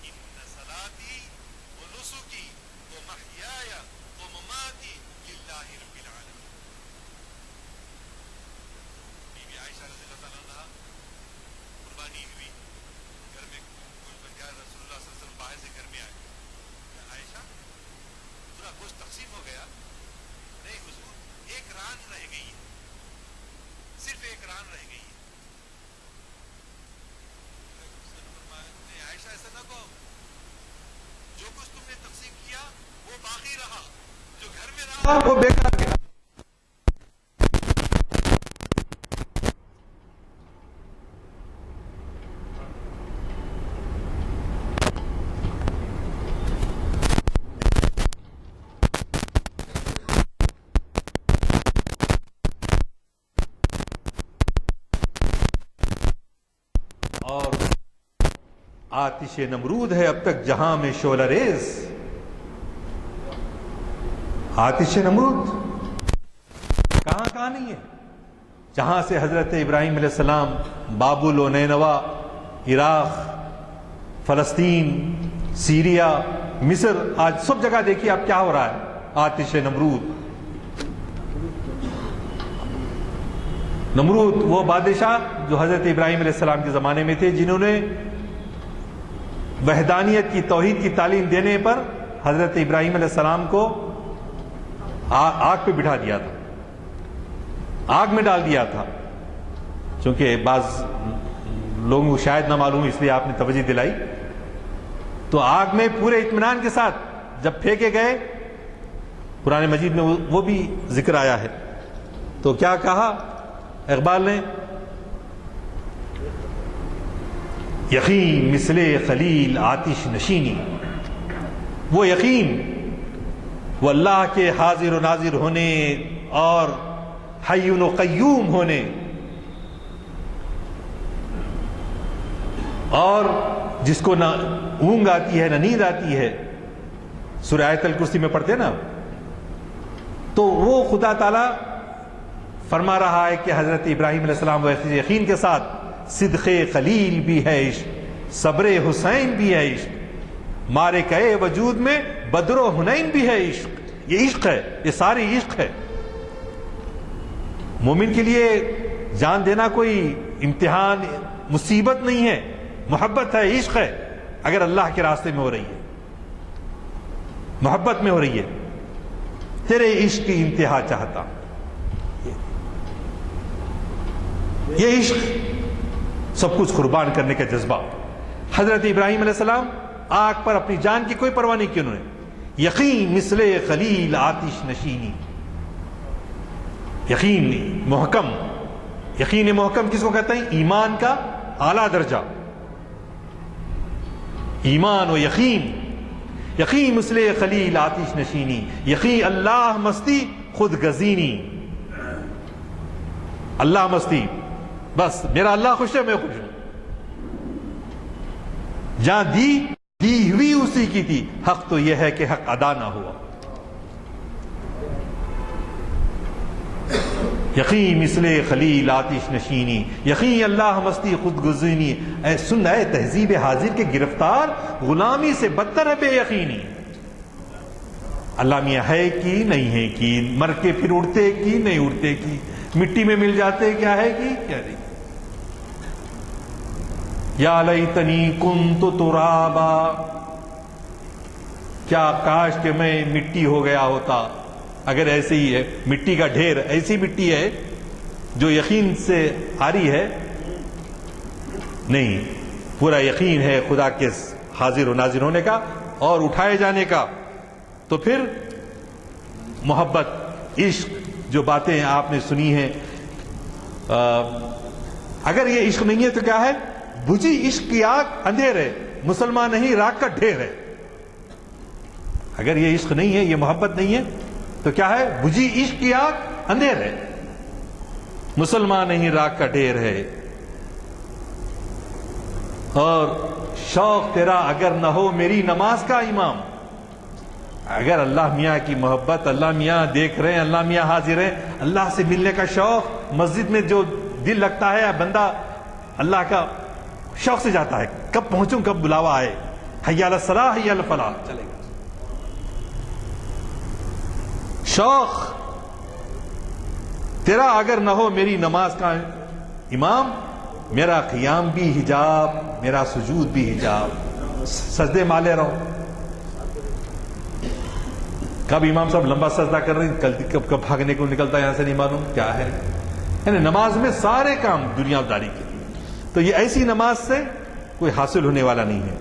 S5: ان صلاتی و نسکی و محیایا و مماتی للہ رب العالمین۔ بی بی عائشہ رضی اللہ تعالیٰ عنہ قربانی ہوئی، گھر میں گوشت بن گیا، رسول اللہ صلی اللہ علیہ وسلم باہر سے گھر میں آئے، عائشہ پورا گوشت تقسیم ہو گیا؟ نہیں حضور، ایک ران رہ گئی، صرف ایک ران رہ گئی۔ عائشہ ایسا نہ کہو، جو کچھ تم نے تقسیم کیا وہ باقی رہا، جو گھر میں رہا
S4: وہ بیکار گیا۔ اور آتش نمرود ہے اب تک جہاں میں شعلہ ریز، آتش نمرود کہاں نہیں ہے، جہاں سے حضرت ابراہیم علیہ السلام بابل و نینوا، عراق، فلسطین، سیریا، مصر، آج سب جگہ دیکھیے اب کیا ہو رہا ہے، آتش نمرود۔ نمرود وہ بادشاہ جو حضرت ابراہیم علیہ السلام کے زمانے میں تھے، جنہوں نے وحدانیت کی، توحید کی تعلیم دینے پر حضرت ابراہیم علیہ السلام کو آگ پہ بٹھا دیا تھا، آگ میں ڈال دیا تھا۔ چونکہ بعض لوگوں کو شاید نہ معلوم، اس لیے آپ نے توجہ دلائی، تو آگ میں پورے اطمینان کے ساتھ جب پھینکے گئے، قرآن مجید میں وہ بھی ذکر آیا ہے، تو کیا کہا اقبال نے، یقین مثل خلیل آتش نشینی، وہ یقین، وہ اللہ کے حاضر و ناظر ہونے اور حی و قیوم ہونے، اور جس کو نہ اونگ آتی ہے نہ نیند آتی ہے، سورہ آیت الکرسی میں پڑھتے نا، تو وہ خدا تعالی فرما رہا ہے کہ حضرت ابراہیم علیہ السلام وہ یقین کے ساتھ صدق خلیل بھی ہے عشق، صبر حسین بھی ہے عشق، مارے کئے وجود میں بدر و حنین بھی ہے عشق۔ یہ عشق ہے، یہ ساری عشق ہے۔ مومن کے لیے جان دینا کوئی امتحان، مصیبت نہیں ہے، محبت ہے، عشق ہے۔ اگر اللہ کے راستے میں ہو رہی ہے، محبت میں ہو رہی ہے، تیرے عشق کی انتہا چاہتا ہوں۔ یہ عشق سب کچھ قربان کرنے کا جذبہ۔ حضرت ابراہیم علیہ السلام آگ پر اپنی جان کی کوئی پرواہ نہیں کی انہوں نے، یقین مثل خلیل آتش نشینی، یقین محکم یقین محکم کس کو کہتے ہیں؟ ایمان کا اعلیٰ درجہ. ایمان و یقین. یقین مثل خلیل آتش نشینی، یقین اللہ مستی خود گزینی. اللہ مستی، بس میرا اللہ خوش ہے، میں خوش ہوں. جہاں دی ہوئی اسی کی تھی. حق تو یہ ہے کہ حق ادا نہ ہوا. یقین مثل خلیل آتش نشینی، یقین اللہ مستی خود گزینی. اے سن اے تہذیب حاضر کے گرفتار، غلامی سے بدتر ہے بے یقینی. اللہ میاں ہے کی نہیں ہے کی، مر کے پھر اڑتے کی نہیں اڑتے کی، مٹی میں مل جاتے کیا ہے کی کیا نہیں. یا لیتنی کنت ترابا، کیا کاش کہ میں مٹی ہو گیا ہوتا. اگر ایسے ہی ہے، مٹی کا ڈھیر، ایسی مٹی ہے جو یقین سے آری ہے نہیں، پورا یقین ہے خدا کے حاضر و ناظر ہونے کا اور اٹھائے جانے کا. تو پھر محبت، عشق، جو باتیں آپ نے سنی ہیں، اگر یہ عشق نہیں ہے تو کیا ہے؟ بجھی عشق کی آگ اندھیر ہے، مسلمان نہیں راک کا ڈھیر ہے. اگر یہ عشق نہیں ہے، یہ محبت نہیں ہے تو کیا ہے؟ بجھی عشق کی آگ اندھیر ہے، مسلمان نہیں راک کا ڈھیر ہے. اور شوق تیرا اگر نہ ہو میری نماز کا امام. اگر اللہ میاں کی محبت، اللہ میاں دیکھ رہے ہیں، اللہ میاں حاضر ہیں، اللہ سے ملنے کا شوق، مسجد میں جو دل لگتا ہے، بندہ اللہ کا شوق سے جاتا ہے، کب پہنچوں، کب بلاوا آئے، حی علی الصلاح حی علی الفلاح، چلے گا. شوق تیرا اگر نہ ہو میری نماز کا امام، میرا قیام بھی حجاب، میرا سجود بھی حجاب. سجدے مالے رہو. کب امام صاحب لمبا سجدہ کر رہے ہیں، کب بھاگنے کو نکلتا ہے یہاں سے نہیں معلوم کیا ہے. یعنی نماز میں سارے کام دنیا داری کے. تو یہ ایسی نماز سے کوئی حاصل ہونے والا نہیں ہے.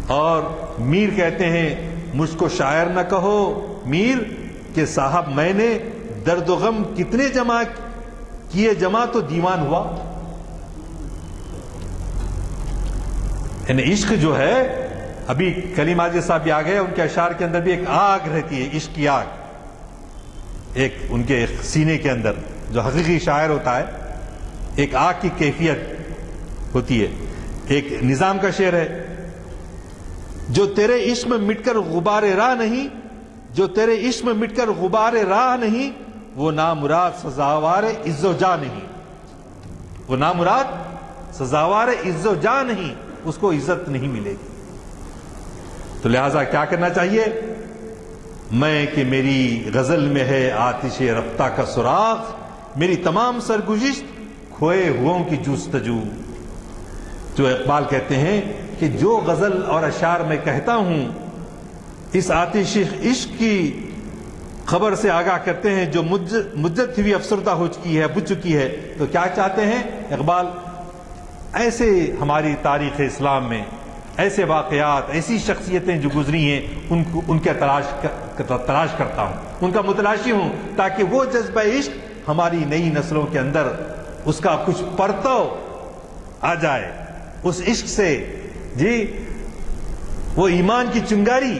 S4: اور میر کہتے ہیں مجھ کو شاعر نہ کہو میر کہ صاحب میں نے درد و غم کتنے جمع کیے، جمع تو دیوان ہوا. یعنی عشق جو ہے، ابھی کلیم ماجد صاحب بھی آ گئے، ان کے اشعار کے اندر بھی ایک آگ رہتی ہے، عشق کی آگ، ایک ان کے سینے کے اندر. جو حقیقی شاعر ہوتا ہے ایک آگ کی کیفیت ہوتی ہے. ایک نظام کا شعر ہے، جو تیرے عشق میں مٹ کر غبار راہ نہیں، جو تیرے عشق میں مٹ کر غبار راہ نہیں، وہ نامراد سزاوار عز و جاں نہیں. وہ نامراد سزاوار عز و جاں نہیں، اس کو عزت نہیں ملے گی. تو لہذا کیا کرنا چاہیے؟ میں کہ میری غزل میں ہے آتش رفتہ کا سراغ، میری تمام سرگزشت کھوئے ہوں کی جستجو. جو اقبال کہتے ہیں کہ جو غزل اور اشعار میں کہتا ہوں اس آتش عشق کی خبر سے آگاہ کرتے ہیں جو مدت ہوئی افسردہ ہو چکی ہے، بجھ چکی ہے. تو کیا چاہتے ہیں اقبال؟ ایسے ہماری تاریخ اسلام میں ایسے واقعات، ایسی شخصیتیں جو گزری ہیں، ان کے تلاش کرتا ہوں، ان کا متلاشی ہوں، تاکہ وہ جذبہ عشق ہماری نئی نسلوں کے اندر اس کا کچھ پرتو آ جائے. اس عشق سے جی وہ ایمان کی چنگاری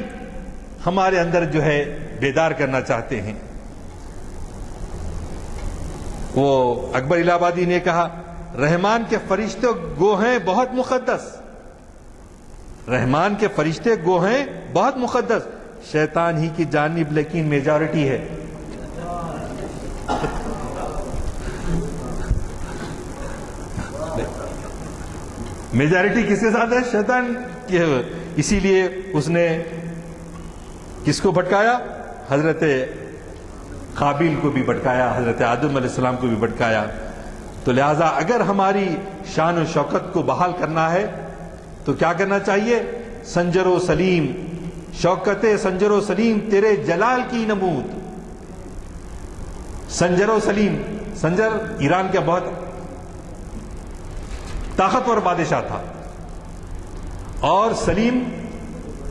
S4: ہمارے اندر جو ہے بیدار کرنا چاہتے ہیں. وہ اکبر الہ آبادی نے کہا رحمان کے فرشتے گو ہیں بہت مقدس، رحمان کے فرشتے گو ہیں بہت مقدس، شیطان ہی کی جانب لیکن میجارٹی ہے. میجارٹی کس کے ساتھ ہے؟ شیطان کی. اسی لیے اس نے کس کو بھٹکایا؟ حضرت قابیل کو بھی بھٹکایا، حضرت آدم علیہ السلام کو بھی بھٹکایا. تو لہذا اگر ہماری شان و شوکت کو بحال کرنا ہے تو کیا کرنا چاہیے؟ سنجر و سلیم، شوکت سنجر و سلیم تیرے جلال کی نمود. سنجر و سلیم، سنجر ایران کا بہت طاقتور بادشاہ تھا، اور سلیم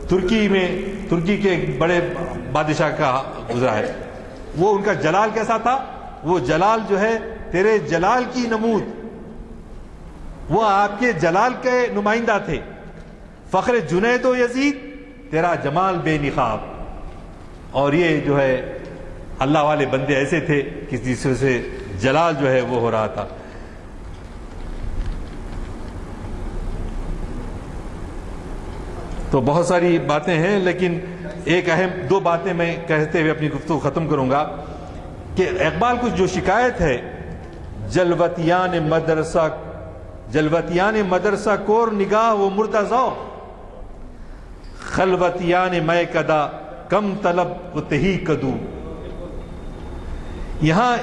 S4: ترکی کے ایک بڑے بادشاہ کا گزرا ہے. وہ ان کا جلال کیسا تھا؟ وہ جلال جو ہے تیرے جلال کی نمود، وہ آپ کے جلال کے نمائندہ تھے. فخر جنید و یزید تیرا جمال بے نقاب. اور یہ جو ہے اللہ والے بندے ایسے تھے کہ جس سے جلال جو ہے وہ ہو رہا تھا. تو بہت ساری باتیں ہیں، لیکن ایک اہم دو باتیں میں کہتے ہوئے اپنی گفتگو ختم کروں گا کہ اقبال کو جو شکایت ہے، جلوتیان مدرسہ کور نگاہ و مردہ ذوق، خلوتیان میں کدا کم طلب و تہی کدو. یہاں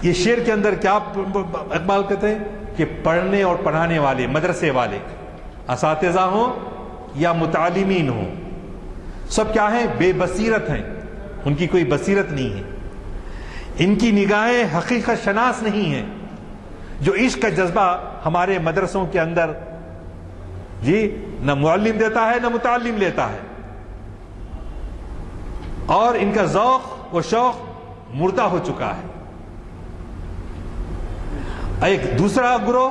S4: یہ شعر کے اندر کیا اقبال کہتے ہیں کہ پڑھنے اور پڑھانے والے، مدرسے والے، اساتذہ ہوں یا متعلمین ہوں، سب کیا ہیں؟ بے بصیرت ہیں. ان کی کوئی بصیرت نہیں ہے، ان کی نگاہیں حقیقت شناس نہیں ہیں. جو عشق کا جذبہ ہمارے مدرسوں کے اندر نہ معلم دیتا ہے نہ متعلم لیتا ہے، اور ان کا ذوق و شوق مردہ ہو چکا ہے. ایک دوسرا گروہ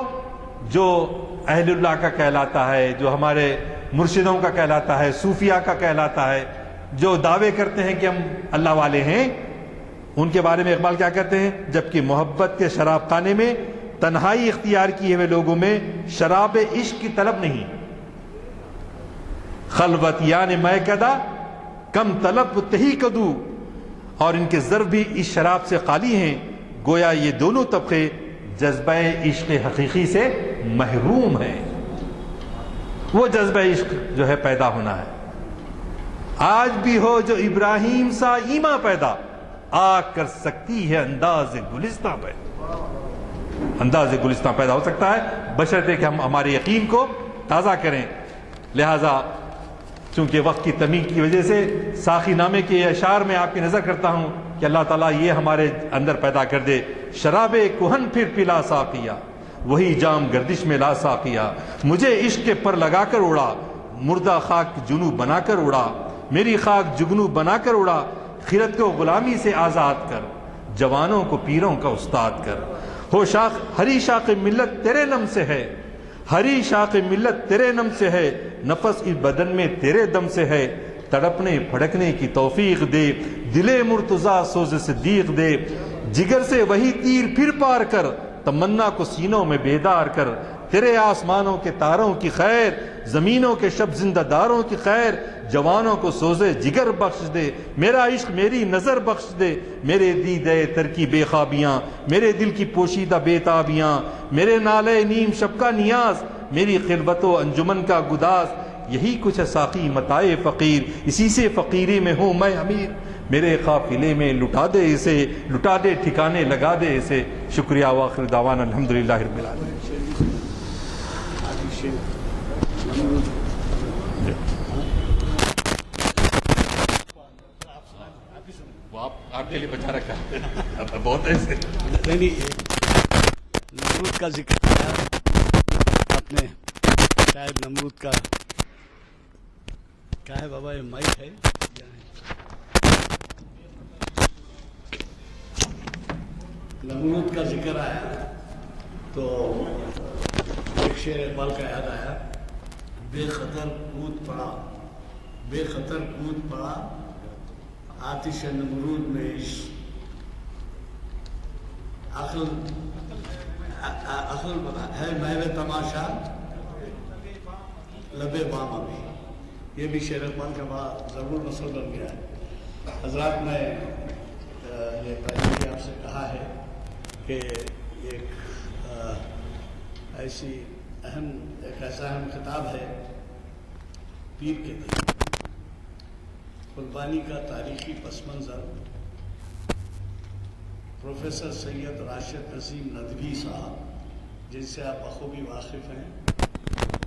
S4: جو اہل اللہ کا کہلاتا ہے، جو ہمارے مرشدوں کا کہلاتا ہے، صوفیہ کا کہلاتا ہے، جو دعوے کرتے ہیں کہ ہم اللہ والے ہیں، ان کے بارے میں اقبال کیا کہتے ہیں؟ جبکہ محبت کے شراب خانے میں تنہائی اختیار کیے ہوئے لوگوں میں شراب عشق کی طلب نہیں. خلوتیان میں کدا کم طلب تہی کدو. اور ان کے ضرب بھی اس شراب سے خالی ہیں. گویا یہ دونوں طبقے جذبہ عشق حقیقی سے محروم ہیں. وہ جذبہ عشق جو ہے پیدا ہونا ہے. آج بھی ہو جو ابراہیم سا ایماں پیدا، آ کر سکتی ہے انداز گلستہ پیدا. انداز گلستہ پیدا ہو سکتا ہے بشرطے کہ ہم ہمارے یقین کو تازہ کریں. لہذا چونکہ وقت کی کمی کی وجہ سے ساخی نامے کے اشعار میں آپ کی نظر کرتا ہوں کہ اللہ تعالیٰ یہ ہمارے اندر پیدا کر دے. شراب کہن پھر پلا ساقیا، وہی جام گردش میں لا ساقیا. مجھے عشق کے پر لگا کر اڑا، مردہ خاک جنو بنا کر اڑا. میری خاک جگنو بنا کر اڑا. خیرت کو غلامی سے آزاد کر، جوانوں کو پیروں کا استاد کر. ہو شاخ ہری شاخ ملت تیرے نم سے ہے، ہری شاخ ملت تیرے نم سے ہے. نفس اس بدن میں تیرے دم سے ہے. تڑپنے پھڑکنے کی توفیق دے، دل مرتضیٰ سوز صدیق دے. جگر سے وہی تیر پھر پار کر، تمنا کو سینوں میں بیدار کر. تیرے آسمانوں کے تاروں کی خیر، زمینوں کے شب زندہ داروں کی خیر. جوانوں کو سوزے جگر بخش دے، میرا عشق میری نظر بخش دے. میرے دیدے تر کی بے خوابیاں، میرے دل کی پوشیدہ بے تابیاں. میرے نالے نیم شب کا نیاز، میری خلوت و انجمن کا گداز. یہی کچھ ہے ساقی متاع فقیر، اسی سے فقیری میں ہوں میں امیر. میرے قافلے میں لٹا دے اسے، لٹا دے ٹھکانے لگا دے اسے. شکریہ. واخر دعوانا الحمدللہ رب العالمین. آپ کے لیے بچا رکھا ہے بہت ایسے.
S6: نمرود کا ذکر کیا آپ نے، شاید نمرود کا کیا ہے بابا، یہ مائک ہے. نمرود کا ذکر آیا تو ایک شعر اقبال کا یاد آیا. بے خطر کود پڑا، بے خطر کود پڑا آتش نمرود میں عشق. عقل ہے محو تماشا لبے بام ابھی. یہ بھی شعر اقبال کا بڑا ضرور مسئلہ بن گیا ہے. حضرات میں یہ پہلے بھی آپ سے کہا ہے کہ ایک ایسا اہم خطاب ہے پیر کے دن. قربانی کا تاریخی پس منظر پروفیسر سید راشد نسیم ندوی صاحب، جن سے آپ بخوبی واقف ہیں،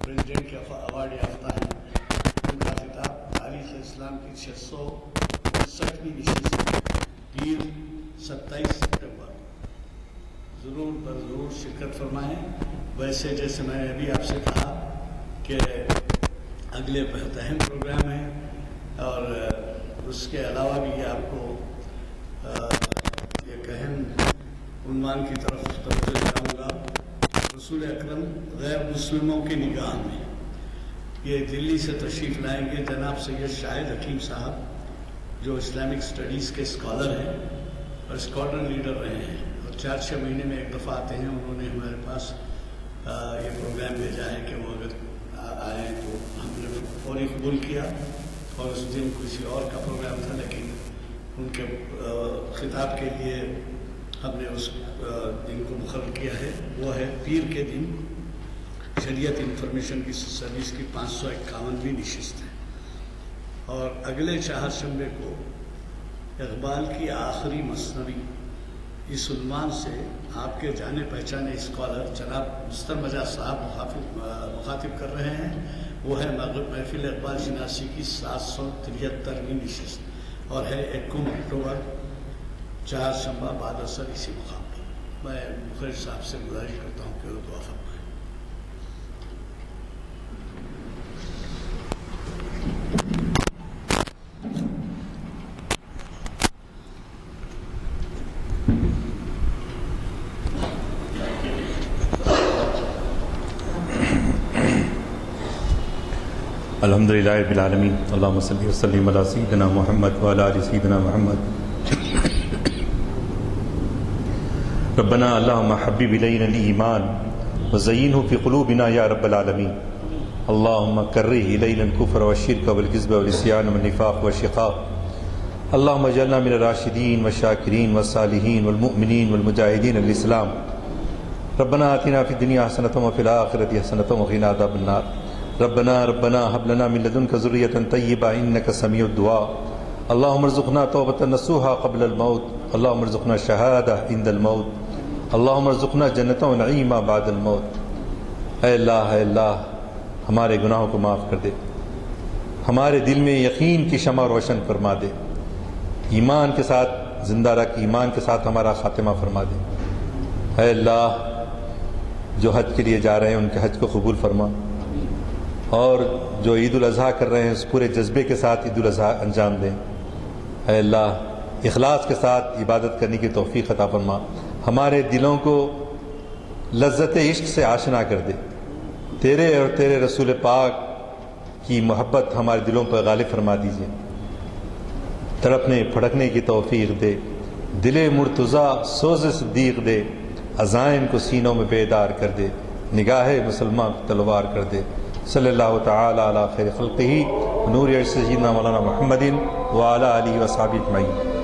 S6: پریزیڈنٹ کے ایوارڈ یافتہ ہیں. ان کا خطاب تاریخ اسلام کی 659ویں نشست پیر 27 سپٹمبر. ضرور بضرور شرکت فرمائیں. ویسے جیسے میں نے ابھی آپ سے کہا کہ اگلے بہت اہم پروگرام ہیں، اور اس کے علاوہ بھی آپ کو ایک اہم عنوان کی طرف توجہ دلاؤں گا، رسول اکرم غیر مسلموں کی نگاہ میں۔ یہ دلی سے تشریف لائیں گے جناب سید شاہد حکیم صاحب، جو اسلامک اسٹڈیز کے اسکالر ہیں اور اسکواڈرن لیڈر رہے ہیں، اور 4-6 مہینے میں ایک دفعہ آتے ہیں۔ انہوں نے ہمارے پاس یہ پروگرام بھیجا ہے کہ وہ اگر آئیں تو ہم نے فوری قبول کیا، اور اس دن کسی اور کا پروگرام تھا، لیکن ان کے خطاب کے لیے ہم نے اس دن کو مقرر کیا ہے۔ وہ ہے پیر کے دن شریعت انفارمیشن کی سروس کی 551ویں نشست ہے، اور اگلے چہارشنبے کو اقبال کی آخری مثنوی، اس عنوان سے آپ کے جانے پہچانے اسکالر جناب مستر مجاز صاحب مخاطب کر رہے ہیں۔ وہ ہے محفل اقبال شناسی کی 773ویں نشست، اور ہے 1 اکتوبر چہارشنبہ بعد اثر اسی مقام پر۔ میں مخرج صاحب سے گزارش کرتا ہوں کہ وہ دعا فرمائیں۔
S4: الحمدللہ رب العالمین، اللہم صلی وسلم علی سیدنا محمد وعلی آل سیدنا محمد۔ ربنا اللہم حبب الینا الایمان وزینہ فی قلوبنا یا رب العالمین، اللہم کرہ الینا الکفر والشرک والکذب والعصیان والنفاق والشقاق، اللہم اجعلنا من الراشدین والشاکرین والصالحین والمؤمنین والمجاہدین للاسلام۔ ربنا آتنا فی الدنیا حسنۃ وفی الآخرۃ حسنۃ وقنا عذاب النار۔ ربنا هب لنا من لدنك ذرية طيبة إنك سميع الدعاء، اللهم ارزقنا توبة نصوحا قبل الموت، اللهم ارزقنا الشهادة عند الموت، اللهم ارزقنا جنة ونعيما بعد الموت۔ اے اللہ ہمارے گناہوں کو معاف کر دے، ہمارے دل میں یقین کی شمع روشن فرما دے، ایمان کے ساتھ زندہ رکھ، ایمان کے ساتھ ہمارا خاتمہ فرما دے۔ اے اللہ جو حج کے لیے جا رہے ہیں ان کے حج کو قبول فرما، اور جو عید الاضحیٰ کر رہے ہیں اس پورے جذبے کے ساتھ عید الاضحیٰ انجام دیں۔ اے اللہ اخلاص کے ساتھ عبادت کرنے کی توفیق عطا فرما، ہمارے دلوں کو لذت عشق سے آشنا کر دے، تیرے اور تیرے رسول پاک کی محبت ہمارے دلوں پر غالب فرما دیجیے، تڑپنے پھڑکنے کی توفیق دے، دل مرتضیٰ سوز صدیق دے، عزائم کو سینوں میں بیدار کر دے، نگاہ مسلمان کو تلوار کر دے۔ صلی اللہ تعالی علی خیر خلقہ نور سیدنا مولانا محمد وعلی آلہ وصحبہ اجمعین۔